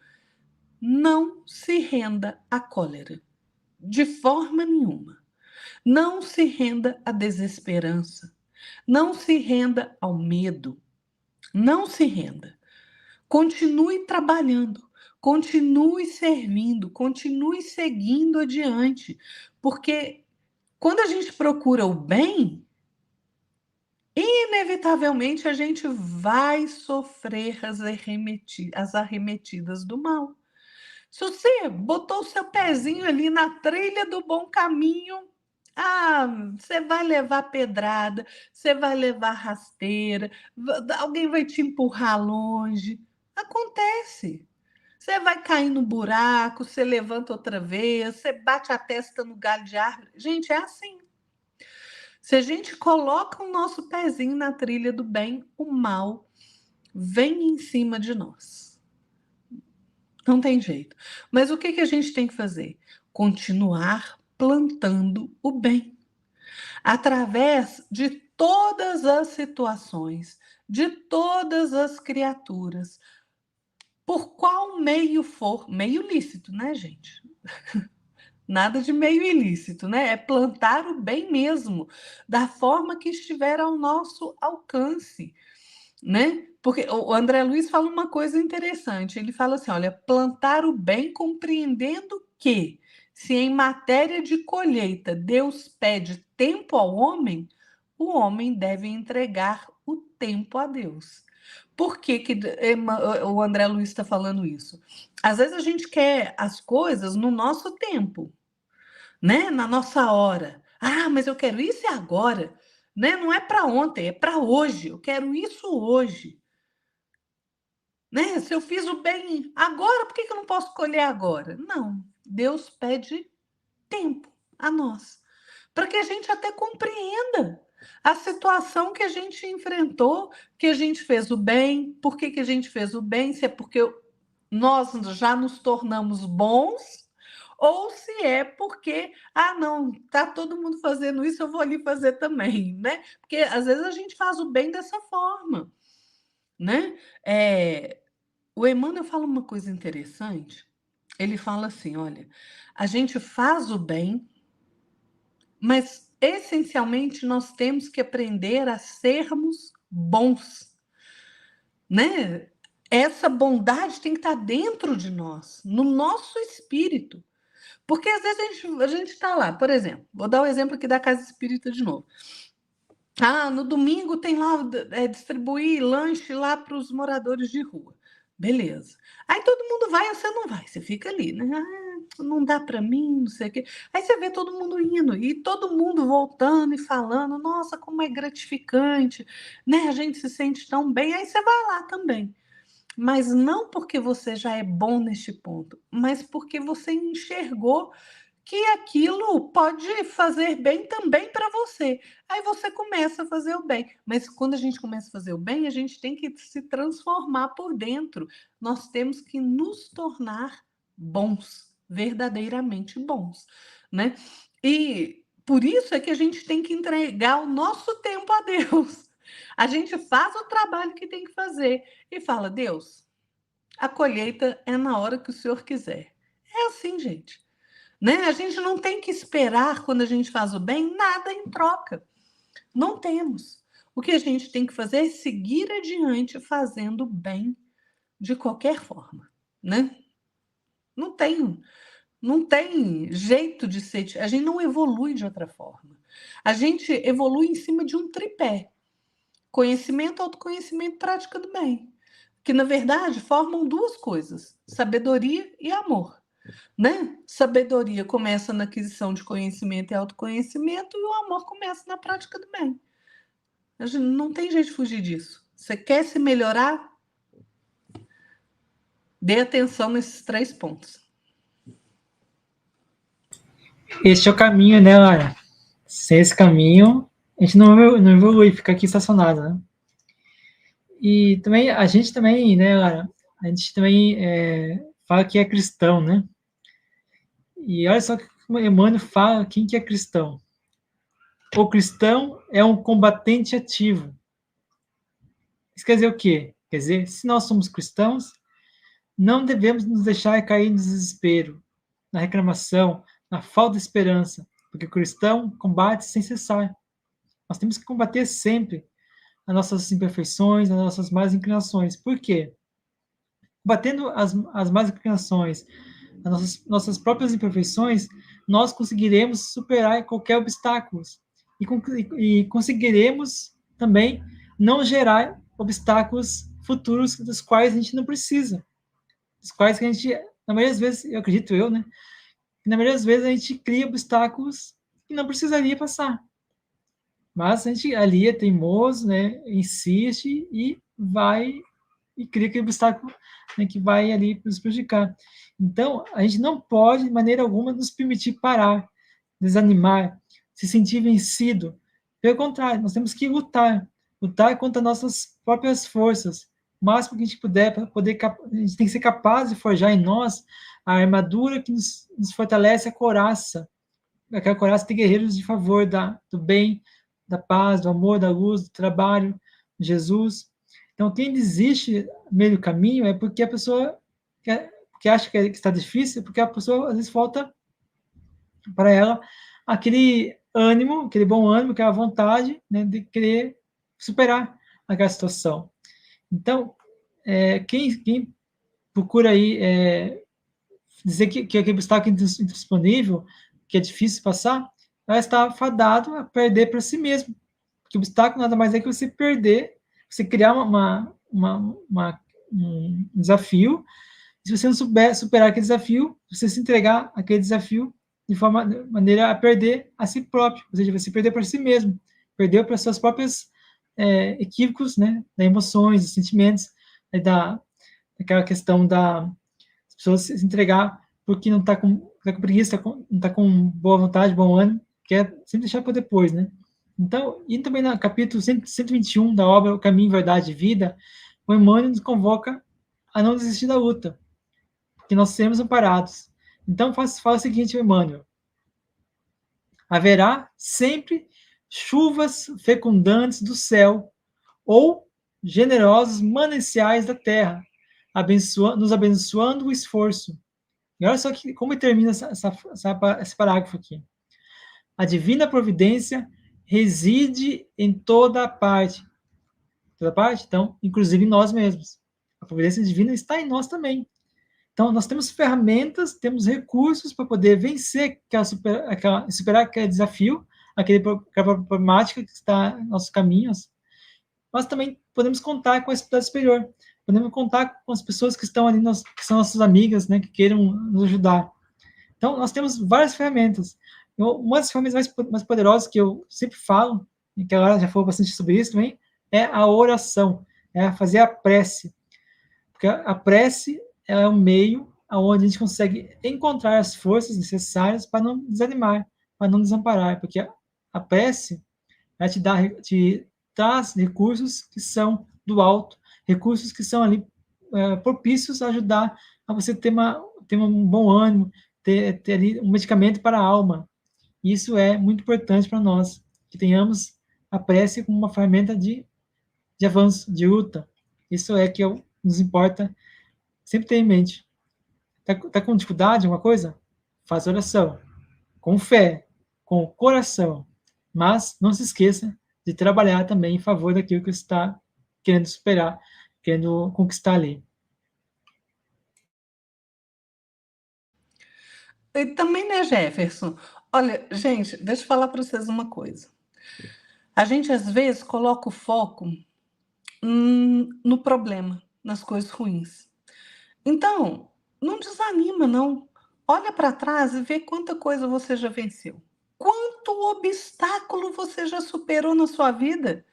não se renda à cólera, de forma nenhuma. Não se renda à desesperança. Não se renda ao medo. Não se renda. Continue trabalhando, continue servindo, continue seguindo adiante, porque quando a gente procura o bem, inevitavelmente a gente vai sofrer as arremetidas do mal. Se você botou o seu pezinho ali na trilha do bom caminho, você vai levar pedrada, você vai levar rasteira, alguém vai te empurrar longe. Acontece. Você vai cair no buraco, você levanta outra vez, você bate a testa no galho de árvore. Gente, é assim. Se a gente coloca o nosso pezinho na trilha do bem, o mal vem em cima de nós. Não tem jeito. Mas o que a gente tem que fazer? Continuar plantando o bem. Através de todas as situações, de todas as criaturas, por qual meio for, meio lícito, né, gente? Nada de meio ilícito, né? É plantar o bem mesmo, da forma que estiver ao nosso alcance, né? Porque o André Luiz fala uma coisa interessante. Ele fala assim: olha, plantar o bem compreendendo que, se em matéria de colheita Deus pede tempo ao homem, o homem deve entregar o tempo a Deus. Por que o André Luiz está falando isso? Às vezes a gente quer as coisas no nosso tempo, né? Na nossa hora. Mas eu quero isso agora, né? Não é para ontem, é para hoje. Eu quero isso hoje, né? Se eu fiz o bem agora, por que eu não posso colher agora? Não. Deus pede tempo a nós, para que a gente até compreenda a situação que a gente enfrentou, que a gente fez o bem, por que a gente fez o bem, se é porque nós já nos tornamos bons, ou se é porque, não, tá todo mundo fazendo isso, eu vou ali fazer também, né? Porque às vezes a gente faz o bem dessa forma, né? O Emmanuel fala uma coisa interessante, ele fala assim, olha, a gente faz o bem, mas essencialmente nós temos que aprender a sermos bons, né? Essa bondade tem que estar dentro de nós, no nosso espírito. Porque às vezes a gente está lá, por exemplo, vou dar o exemplo aqui da Casa Espírita de novo. No domingo tem lá distribuir lanche lá para os moradores de rua. Beleza. Aí todo mundo vai, você não vai, você fica ali, né? Não dá para mim, não sei o quê. Aí você vê todo mundo indo e todo mundo voltando e falando, nossa, como é gratificante, né? A gente se sente tão bem. Aí você vai lá também. Mas não porque você já é bom neste ponto, mas porque você enxergou que aquilo pode fazer bem também para você. Aí você começa a fazer o bem. Mas quando a gente começa a fazer o bem, a gente tem que se transformar por dentro. Nós temos que nos tornar bons, verdadeiramente bons, né? E por isso é que a gente tem que entregar o nosso tempo a Deus. A gente faz o trabalho que tem que fazer e fala: Deus, a colheita é na hora que o Senhor quiser. É assim, gente. Né? A gente não tem que esperar, quando a gente faz o bem, nada em troca. Não temos. O que a gente tem que fazer é seguir adiante fazendo bem de qualquer forma, né? Não tem jeito de ser. A gente não evolui de outra forma. A gente evolui em cima de um tripé. Conhecimento, autoconhecimento, prática do bem. Que, na verdade, formam duas coisas: sabedoria e amor. Né? Sabedoria começa na aquisição de conhecimento e autoconhecimento, e o amor começa na prática do bem. A gente não tem jeito de fugir disso. Você quer se melhorar? Dê atenção nesses 3 pontos. Este é o caminho, né, Lara? Sem esse caminho, a gente não evolui, fica aqui estacionado, né? E também, a gente também, né, Lara, a gente também fala que é cristão, né? E olha só que o Emmanuel fala quem que é cristão. O cristão é um combatente ativo. Isso quer dizer o quê? Quer dizer, se nós somos cristãos, não devemos nos deixar cair no desespero, na reclamação, na falta de esperança, porque o cristão combate sem cessar. Nós temos que combater sempre as nossas imperfeições, as nossas más inclinações. Por quê? Combatendo as más inclinações, as nossas próprias imperfeições, nós conseguiremos superar qualquer obstáculo e conseguiremos também não gerar obstáculos futuros dos quais a gente não precisa, dos quais que a gente, na maioria das vezes, eu acredito eu, né, que na maioria das vezes a gente cria obstáculos que não precisaria passar. Mas a gente ali é teimoso, né, insiste e vai e cria aquele obstáculo, né, que vai ali nos prejudicar. Então, a gente não pode, de maneira alguma, nos permitir parar, desanimar, se sentir vencido. Pelo contrário, nós temos que lutar, lutar contra nossas próprias forças, o máximo que a gente puder, para poder, a gente tem que ser capaz de forjar em nós a armadura que nos fortalece a couraça, aquela coraça de guerreiros de favor do bem, da paz, do amor, da luz, do trabalho, de Jesus. Então, quem desiste no meio do caminho é porque a pessoa que acha que está difícil, porque a pessoa, às vezes, falta para ela aquele ânimo, aquele bom ânimo, aquela vontade, né, de querer superar aquela situação. Então, quem procura aí dizer que aquele obstáculo indisponível, que é difícil passar, ela está fadado a perder para si mesmo. Porque o obstáculo nada mais é que você perder, você criar um desafio. Se você não souber superar aquele desafio, você se entregar àquele desafio de maneira a perder a si próprio, ou seja, você perder para si mesmo, perdeu para suas próprias equívocos, né, das emoções, dos sentimentos, daquela questão da pessoas se entregar porque não está com preguiça, não está com boa vontade, bom ânimo, quer sempre deixar para depois, né? Então, e também no capítulo 121 da obra O Caminho, Verdade e Vida, o Emmanuel nos convoca a não desistir da luta, porque nós seremos amparados. Então, fala o seguinte, Emmanuel: haverá sempre chuvas fecundantes do céu ou generosos mananciais da terra, nos abençoando o esforço. E olha só como termina esse parágrafo aqui. A divina providência reside em toda parte. Toda parte? Então, inclusive em nós mesmos. A providência divina está em nós também. Então, nós temos ferramentas, temos recursos para poder vencer superar aquele desafio, aquela problemática que está em nossos caminhos. Nós também podemos contar com a espiritualidade superior. Podemos contar com as pessoas que estão ali, que são nossas amigas, né, que queiram nos ajudar. Então, nós temos várias ferramentas. Uma das ferramentas mais poderosas que eu sempre falo, e que agora já falou bastante sobre isso também, é a oração, é fazer a prece. Porque a prece é um meio onde a gente consegue encontrar as forças necessárias para não desanimar, para não desamparar, porque a prece ela te traz recursos que são do alto, recursos que são ali propícios a ajudar a você ter um bom ânimo, ter ali um medicamento para a alma. Isso é muito importante para nós, que tenhamos a prece como uma ferramenta de avanço, de luta. Isso é que nos importa sempre ter em mente. Tá com dificuldade, alguma coisa? Faz oração, com fé, com o coração, mas não se esqueça de trabalhar também em favor daquilo que você está querendo superar, querendo conquistar ali. E também, né, Jefferson? Olha, gente, deixa eu falar para vocês uma coisa. A gente, às vezes, coloca o foco no problema, nas coisas ruins. Então, não desanima, não. Olha para trás e vê quanta coisa você já venceu. Quanto obstáculo você já superou na sua vida.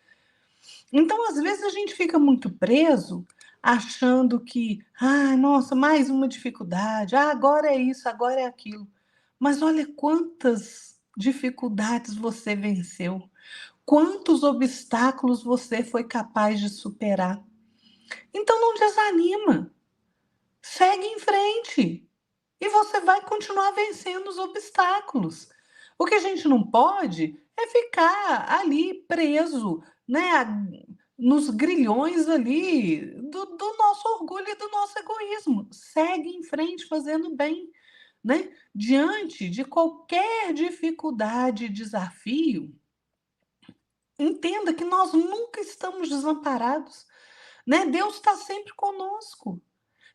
Então, às vezes, a gente fica muito preso, achando que, ah, nossa, mais uma dificuldade, ah, agora é isso, agora é aquilo. Mas olha quantas dificuldades você venceu, quantos obstáculos você foi capaz de superar. Então, não desanima, segue em frente e você vai continuar vencendo os obstáculos. O que a gente não pode é ficar ali preso, né, nos grilhões ali do nosso orgulho e do nosso egoísmo. Segue em frente fazendo bem, né? Diante de qualquer dificuldade e desafio, entenda que nós nunca estamos desamparados, né? Deus está sempre conosco.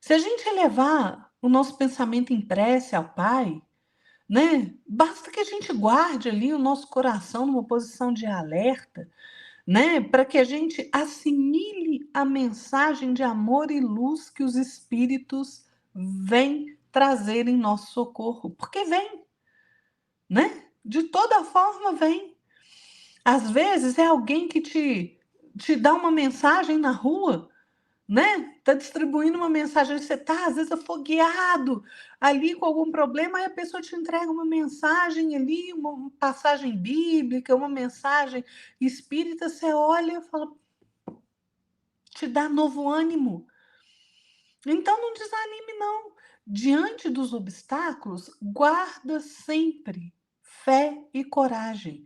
Se a gente elevar o nosso pensamento em prece ao Pai, né? Basta que a gente guarde ali o nosso coração numa posição de alerta, né? Para que a gente assimile a mensagem de amor e luz que os espíritos vêm trazer em nosso socorro, porque vem, né? De toda forma vem. Às vezes é alguém que te dá uma mensagem na rua, né? Tá distribuindo uma mensagem, você tá às vezes afogueado ali com algum problema, aí a pessoa te entrega uma mensagem ali, uma passagem bíblica, uma mensagem espírita, você olha e fala, te dá novo ânimo. Então não desanime não. Diante dos obstáculos, guarda sempre fé e coragem.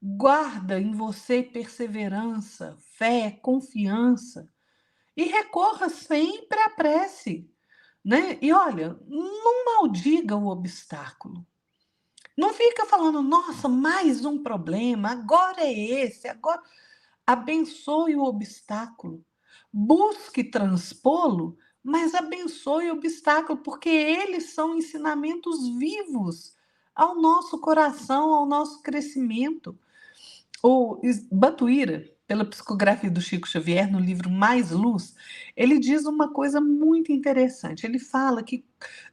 Guarda em você perseverança, fé, confiança e recorra sempre à prece, né? E olha, não maldiga o obstáculo. Não fica falando, nossa, mais um problema, agora é esse, agora. Abençoe o obstáculo. Busque transpô-lo, mas abençoe o obstáculo, porque eles são ensinamentos vivos ao nosso coração, ao nosso crescimento. O Batuíra, pela psicografia do Chico Xavier, no livro Mais Luz, ele diz uma coisa muito interessante. Ele fala que,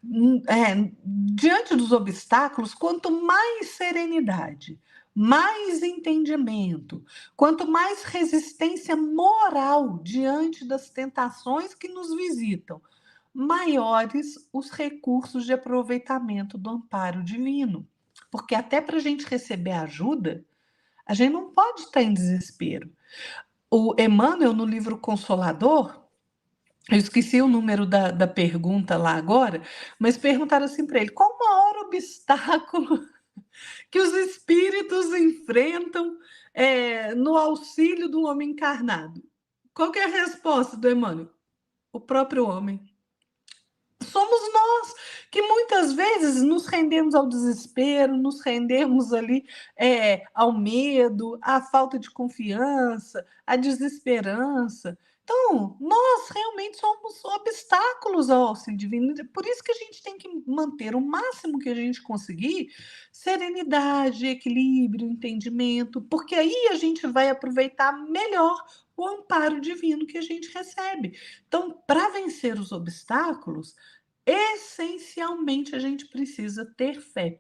diante dos obstáculos, quanto mais serenidade, mais entendimento, quanto mais resistência moral diante das tentações que nos visitam, maiores os recursos de aproveitamento do amparo divino. Porque até para a gente receber ajuda, a gente não pode estar em desespero. O Emmanuel, no livro Consolador, eu esqueci o número da pergunta lá agora, mas perguntaram assim para ele: qual o maior obstáculo que os espíritos enfrentam no auxílio do homem encarnado? Qual que é a resposta do Emmanuel? O próprio homem. Somos nós que muitas vezes nos rendemos ao desespero, nos rendemos ali ao medo, à falta de confiança, à desesperança. Então, nós realmente somos obstáculos ao auxílio divino. Por isso que a gente tem que manter o máximo que a gente conseguir serenidade, equilíbrio, entendimento, porque aí a gente vai aproveitar melhor o amparo divino que a gente recebe. Então, para vencer os obstáculos, essencialmente a gente precisa ter fé,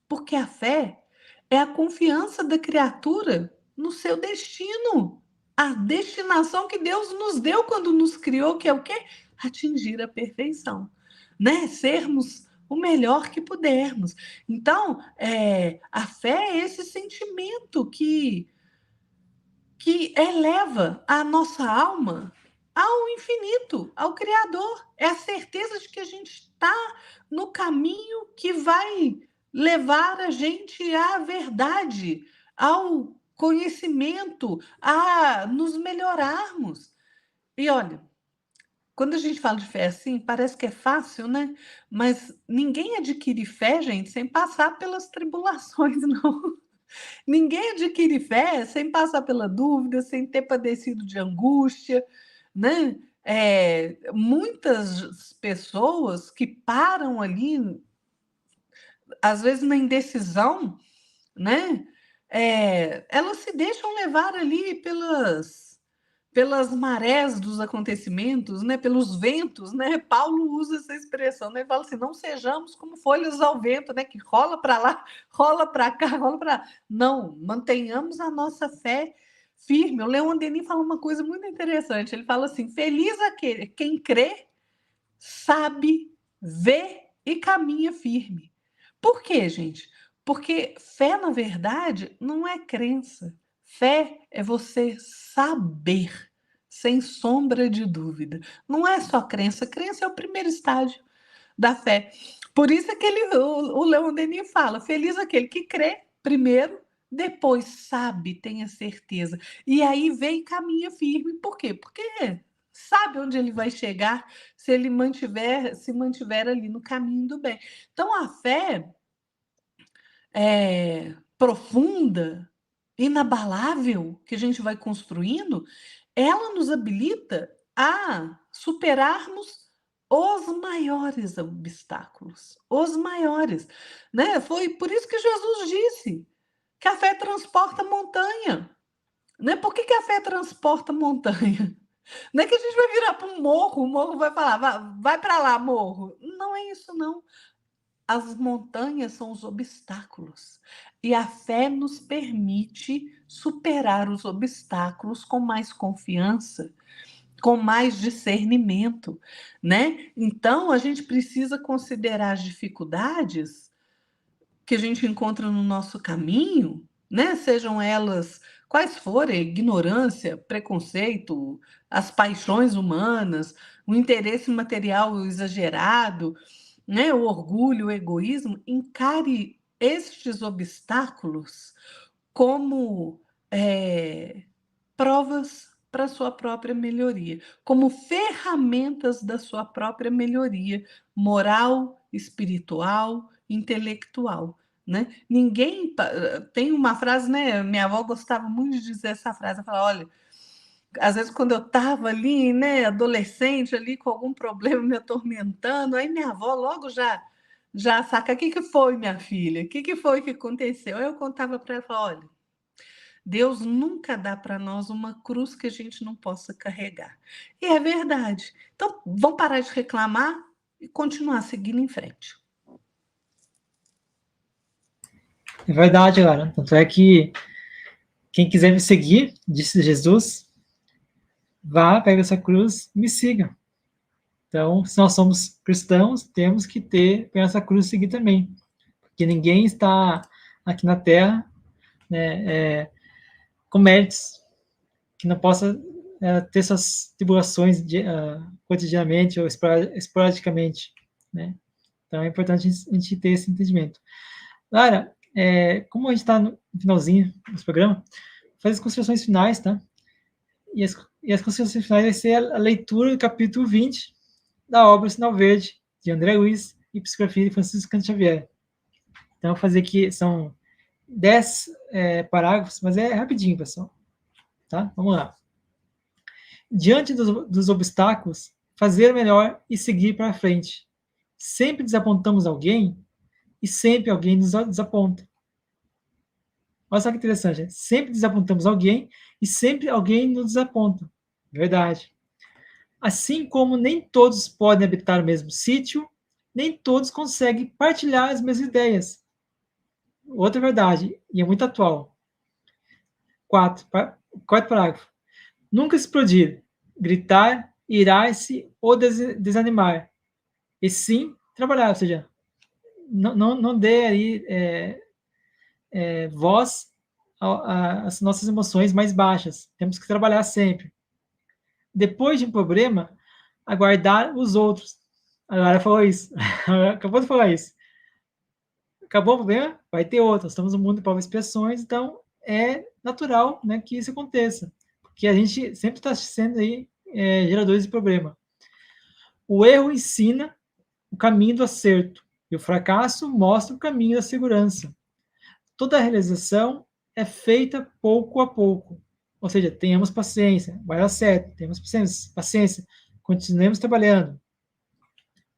porque a fé é a confiança da criatura no seu destino, a destinação que Deus nos deu quando nos criou, que é o quê? Atingir a perfeição, né? Sermos o melhor que pudermos. Então, a fé é esse sentimento que eleva a nossa alma ao infinito, ao Criador. É a certeza de que a gente está no caminho que vai levar a gente à verdade, ao conhecimento, a nos melhorarmos. E olha, quando a gente fala de fé assim, parece que é fácil, né? Mas ninguém adquire fé, gente, sem passar pelas tribulações, não. Ninguém adquire fé sem passar pela dúvida, sem ter padecido de angústia, né? Muitas pessoas que param ali, às vezes na indecisão, né? elas se deixam levar ali pelas marés dos acontecimentos, né, pelos ventos, né? Paulo usa essa expressão, né? Ele fala assim: não sejamos como folhas ao vento, né? Que rola para lá, rola para cá, rola para lá. Não, mantenhamos a nossa fé firme. O Leon Denis fala uma coisa muito interessante. Ele fala assim: feliz aquele quem crê, sabe, vê e caminha firme. Por quê, gente? Porque fé, na verdade, não é crença. Fé é você saber, sem sombra de dúvida. Não é só crença. Crença é o primeiro estágio da fé. Por isso é que o Leon Denis fala: feliz aquele que crê primeiro, depois sabe, tenha certeza. E aí vem e caminha firme. Por quê? Porque sabe onde ele vai chegar se ele se mantiver ali no caminho do bem. Então a fé profunda, inabalável, que a gente vai construindo, ela nos habilita a superarmos os maiores obstáculos, os maiores, né? Foi por isso que Jesus disse que a fé transporta montanha, né? Por que a fé transporta montanha? Não é que a gente vai virar para um morro, o morro vai falar, vai para lá, morro. Não é isso, não. As montanhas são os obstáculos. E a fé nos permite superar os obstáculos com mais confiança, com mais discernimento, né? Então, a gente precisa considerar as dificuldades que a gente encontra no nosso caminho, né? Sejam elas quais forem, ignorância, preconceito, as paixões humanas, o interesse material exagerado, né? O orgulho, o egoísmo. Encare estes obstáculos como provas para sua própria melhoria, como ferramentas da sua própria melhoria moral, espiritual, intelectual, né? Ninguém tem uma frase, né? Minha avó gostava muito de dizer essa frase, ela fala: olha, às vezes quando eu estava ali, né, adolescente ali com algum problema me atormentando, aí minha avó logo já saca: o que foi, minha filha? O que foi que aconteceu? Aí eu contava para ela, falava: olha, Deus nunca dá para nós uma cruz que a gente não possa carregar. E é verdade. Então, vamos parar de reclamar e continuar seguindo em frente. É verdade, galera. Tanto é que quem quiser me seguir, disse Jesus, vá, pega essa cruz e me siga. Então, se nós somos cristãos, temos que ter essa cruz e seguir também. Porque ninguém está aqui na Terra, né, com méritos, que não possa ter suas tribulações cotidianamente ou esporadicamente, né? Então é importante a gente ter esse entendimento. Lara, como a gente está no finalzinho do programa, faz as considerações finais, tá? E as considerações finais vai ser a leitura do capítulo 20 da obra Sinal Verde, de André Luiz e psicografia de Francisco Canto Xavier. Então, eu vou fazer aqui, são 10 parágrafos, mas é rapidinho, pessoal. Tá? Vamos lá. Diante dos obstáculos, fazer melhor e seguir para frente. Sempre desapontamos alguém e sempre alguém nos desaponta. Olha só que interessante. Sempre desapontamos alguém e sempre alguém nos desaponta. Verdade. Assim como nem todos podem habitar o mesmo sítio, nem todos conseguem partilhar as mesmas ideias. Outra verdade, e é muito atual. Quarto parágrafo. Nunca explodir, gritar, irar-se ou desanimar. E sim trabalhar, ou seja, não dê aí voz às nossas emoções mais baixas. Temos que trabalhar sempre. Depois de um problema, aguardar os outros. A Lara falou isso. Acabou de falar isso. Acabou o problema? Vai ter outro. Nós estamos no mundo de provas e expiações, então é natural, né, que isso aconteça. Porque a gente sempre está sendo aí geradores de problema. O erro ensina o caminho do acerto e o fracasso mostra o caminho da segurança. Toda realização é feita pouco a pouco. Ou seja, tenhamos paciência, vai dar certo, tenhamos paciência, continuemos trabalhando.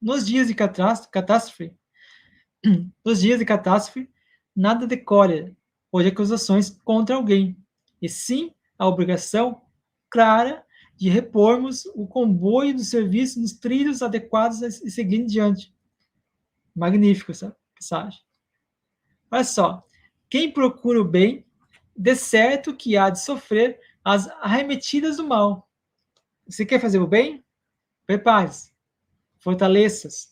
Nos dias de catástrofe, nada decolhe, ou de acusações contra alguém, e sim a obrigação clara de repormos o comboio do serviço nos trilhos adequados e seguir em diante. Magnífico essa passagem. Olha só, quem procura o bem, de certo que há de sofrer as arremetidas do mal. Você quer fazer o bem? Prepare-se, fortaleça-se,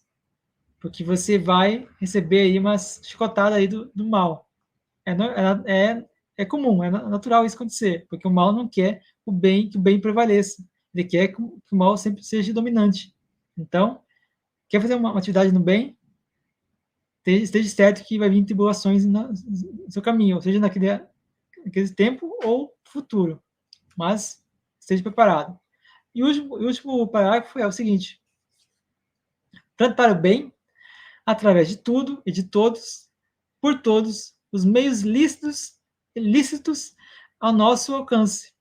porque você vai receber aí umas chicotadas aí do mal. É comum, é natural isso acontecer, porque o mal não quer que o bem prevaleça. Ele quer que o mal sempre seja dominante. Então, quer fazer uma atividade no bem? Esteja certo que vai vir tribulações no seu caminho, ou seja, naquele tempo ou futuro. Mas esteja preparado. E o último parágrafo é o seguinte: tratar o bem através de tudo e de todos, por todos, os meios lícitos ao nosso alcance,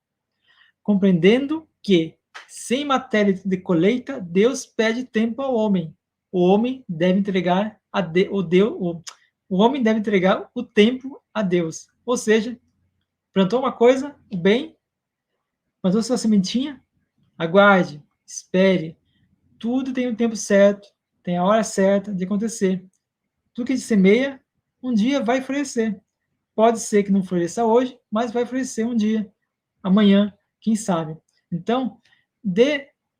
compreendendo que, sem matéria de colheita, Deus pede tempo ao homem. O homem deve entregar o homem deve entregar o tempo a Deus. Ou seja, plantou uma coisa, o bem, plantou sua sementinha, aguarde, espere. Tudo tem o tempo certo, tem a hora certa de acontecer. Tudo que a gente semeia, um dia vai florescer. Pode ser que não floresça hoje, mas vai florescer um dia, amanhã, quem sabe. Então,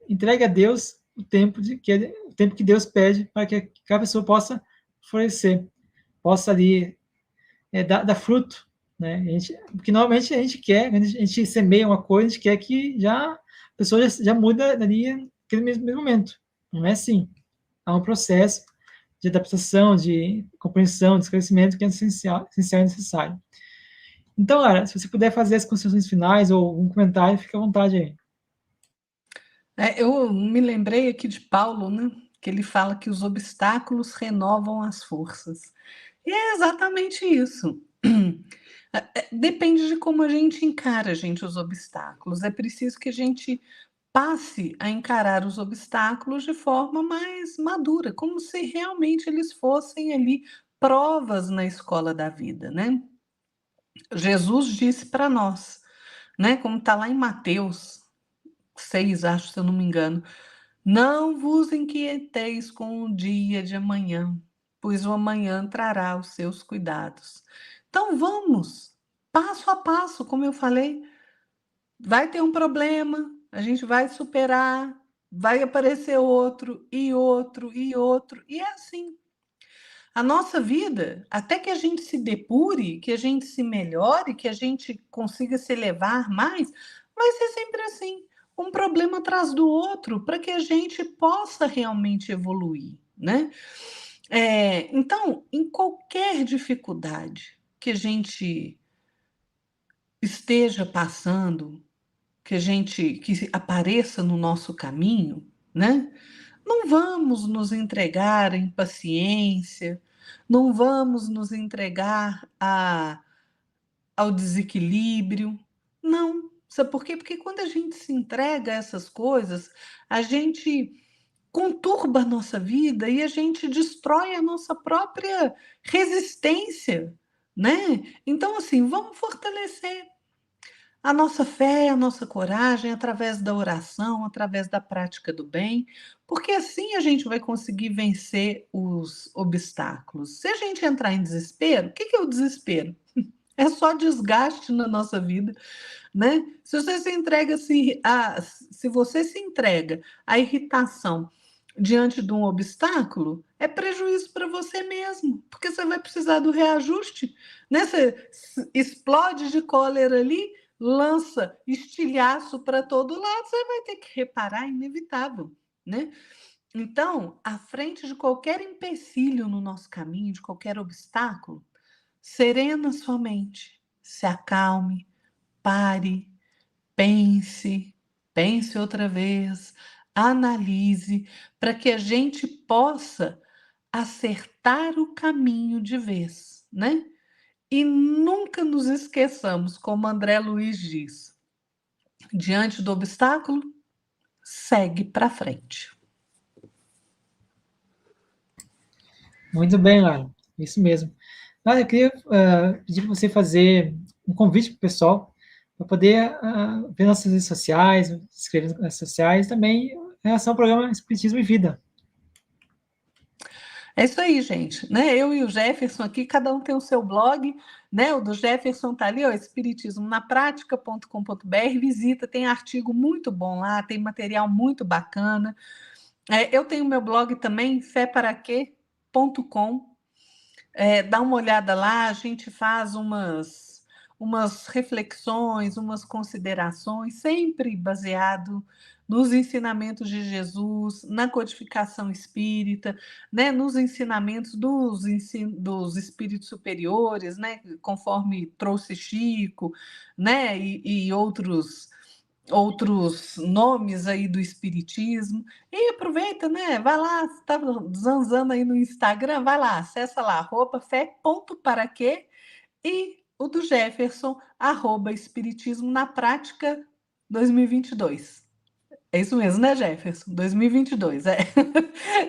entregue a Deus o tempo que Deus pede para que a pessoa possa florescer, possa ali dar fruto, né? Porque normalmente a gente quer, quando a gente semeia uma coisa, a gente quer que a pessoa já muda ali naquele mesmo momento. Não é assim. Há um processo de adaptação, de compreensão, de esclarecimento que é essencial e necessário. Então, Lara, se você puder fazer as considerações finais ou algum comentário, fique à vontade aí. Eu me lembrei aqui de Paulo, né? Que ele fala que os obstáculos renovam as forças. E é exatamente isso. Depende de como a gente encara, gente, os obstáculos. É preciso que a gente passe a encarar os obstáculos de forma mais madura, como se realmente eles fossem ali provas na escola da vida, né? Jesus disse para nós, né? Como está lá em Mateus 6, acho, se eu não me engano. Não vos inquieteis com o dia de amanhã, pois o amanhã trará os seus cuidados. Então vamos, passo a passo, como eu falei, vai ter um problema, a gente vai superar, vai aparecer outro, e outro, e outro, e é assim. A nossa vida, até que a gente se depure, que a gente se melhore, que a gente consiga se elevar mais, vai ser sempre assim, um problema atrás do outro, para que a gente possa realmente evoluir, né? Então, em qualquer dificuldade que a gente esteja passando, que apareça no nosso caminho, né? Não vamos nos entregar à impaciência, não vamos nos entregar ao desequilíbrio. Não. Sabe por quê? Porque quando a gente se entrega a essas coisas, a gente conturba a nossa vida e a gente destrói a nossa própria resistência, né? Então, assim, vamos fortalecer a nossa fé, a nossa coragem, através da oração, através da prática do bem, porque assim a gente vai conseguir vencer os obstáculos. Se a gente entrar em desespero, o que é o desespero? É só desgaste na nossa vida, né? Se você se você se entrega à irritação diante de um obstáculo, é prejuízo para você mesmo, porque você vai precisar do reajuste, né? Você explode de cólera ali, lança estilhaço para todo lado, você vai ter que reparar, é inevitável, né? Então, à frente de qualquer empecilho no nosso caminho, de qualquer obstáculo, serena sua mente, se acalme, pare, pense outra vez, analise, para que a gente possa acertar o caminho de vez, né? E nunca nos esqueçamos, como André Luiz diz, diante do obstáculo, segue para frente. Muito bem, Lara. Isso mesmo. Eu queria pedir para você fazer um convite para o pessoal, para poder ver nossas redes sociais, se inscrever nas redes sociais, também em relação ao programa Espiritismo e Vida. É isso aí, gente, né? Eu e o Jefferson aqui, cada um tem o seu blog, né? O do Jefferson tá ali, ó, espiritismonaprática.com.br. Visita, tem artigo muito bom lá, tem material muito bacana. Eu tenho meu blog também, féparaquê.com. Dá uma olhada lá, a gente faz umas reflexões, umas considerações, sempre baseado nos ensinamentos de Jesus, na codificação espírita, né, nos ensinamentos dos espíritos superiores, né, conforme trouxe Chico, né, e outros nomes aí do espiritismo. E aproveita, né? Vai lá, você está zanzando aí no Instagram, vai lá, acessa lá, @fé.paraquê e o do Jefferson, @espiritismo na prática 2022. É isso mesmo, né, Jefferson? 2022, é.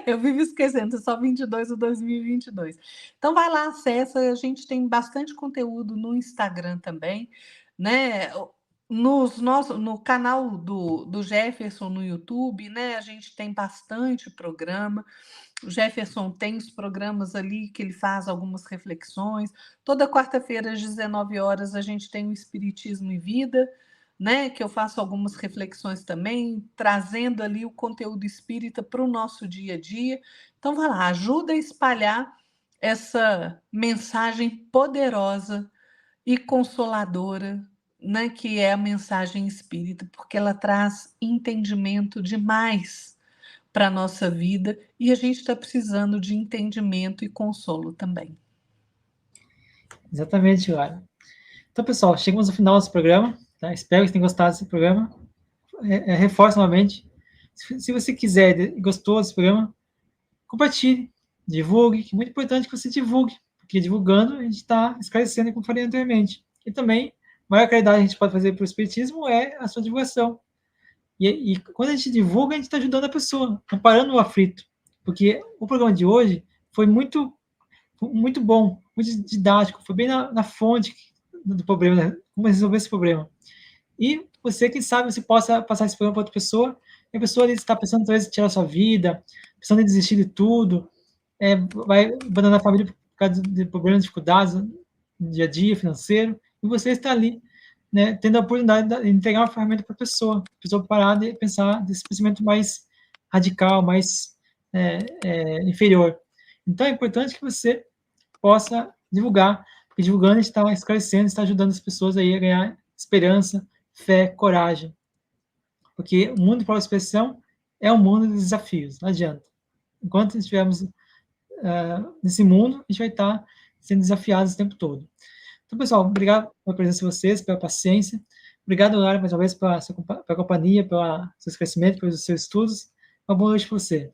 Eu vivo esquecendo, é só 22 ou 2022. Então vai lá, acessa, a gente tem bastante conteúdo no Instagram também, né? No canal do Jefferson no YouTube, né? A gente tem bastante programa. O Jefferson tem os programas ali que ele faz algumas reflexões. Toda quarta-feira, às 19 horas, a gente tem o Espiritismo e Vida, né? Que eu faço algumas reflexões também, trazendo ali o conteúdo espírita para o nosso dia a dia. Então, vai lá, ajuda a espalhar essa mensagem poderosa e consoladora, né, que é a mensagem espírita, porque ela traz entendimento demais para a nossa vida e a gente está precisando de entendimento e consolo também. Exatamente, Lara. Então, pessoal, chegamos ao final desse programa. Tá? Espero que tenham gostado desse programa. Reforço novamente. Se você quiser e gostou desse programa, compartilhe, divulgue, que é muito importante que você divulgue, porque divulgando a gente está esclarecendo, como falei anteriormente. E também, a maior caridade que a gente pode fazer para o Espiritismo é a sua divulgação. E quando a gente divulga, a gente está ajudando a pessoa, amparando o aflito. Porque o programa de hoje foi muito bom, muito didático, foi bem na fonte do problema, né? Como resolver esse problema. E você, quem sabe, você possa passar esse programa para outra pessoa, e a pessoa está pensando, talvez, em tirar a sua vida, pensando em desistir de tudo, vai abandonar a família por causa de problemas, dificuldades no dia a dia, financeiro, e você está ali, né, tendo a oportunidade de entregar uma ferramenta para a pessoa parar de pensar desse pensamento mais radical, mais inferior. Então, é importante que você possa divulgar, porque divulgando a gente está esclarecendo, está ajudando as pessoas aí a ganhar esperança, fé, coragem. Porque o mundo para a expressão é um mundo de desafios, não adianta. Enquanto estivermos nesse mundo, a gente vai estar sendo desafiados o tempo todo. Então, pessoal, obrigado pela presença de vocês, pela paciência. Obrigado, Lara, mais uma vez, pela companhia, pelo seu esclarecimento, pelos seus estudos. Uma boa noite para você.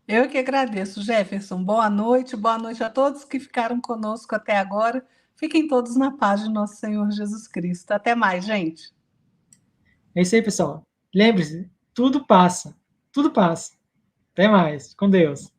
Eu que agradeço, Jefferson. Boa noite a todos que ficaram conosco até agora. Fiquem todos na paz de nosso Senhor Jesus Cristo. Até mais, gente. É isso aí, pessoal. Lembre-se, tudo passa. Tudo passa. Até mais. Com Deus.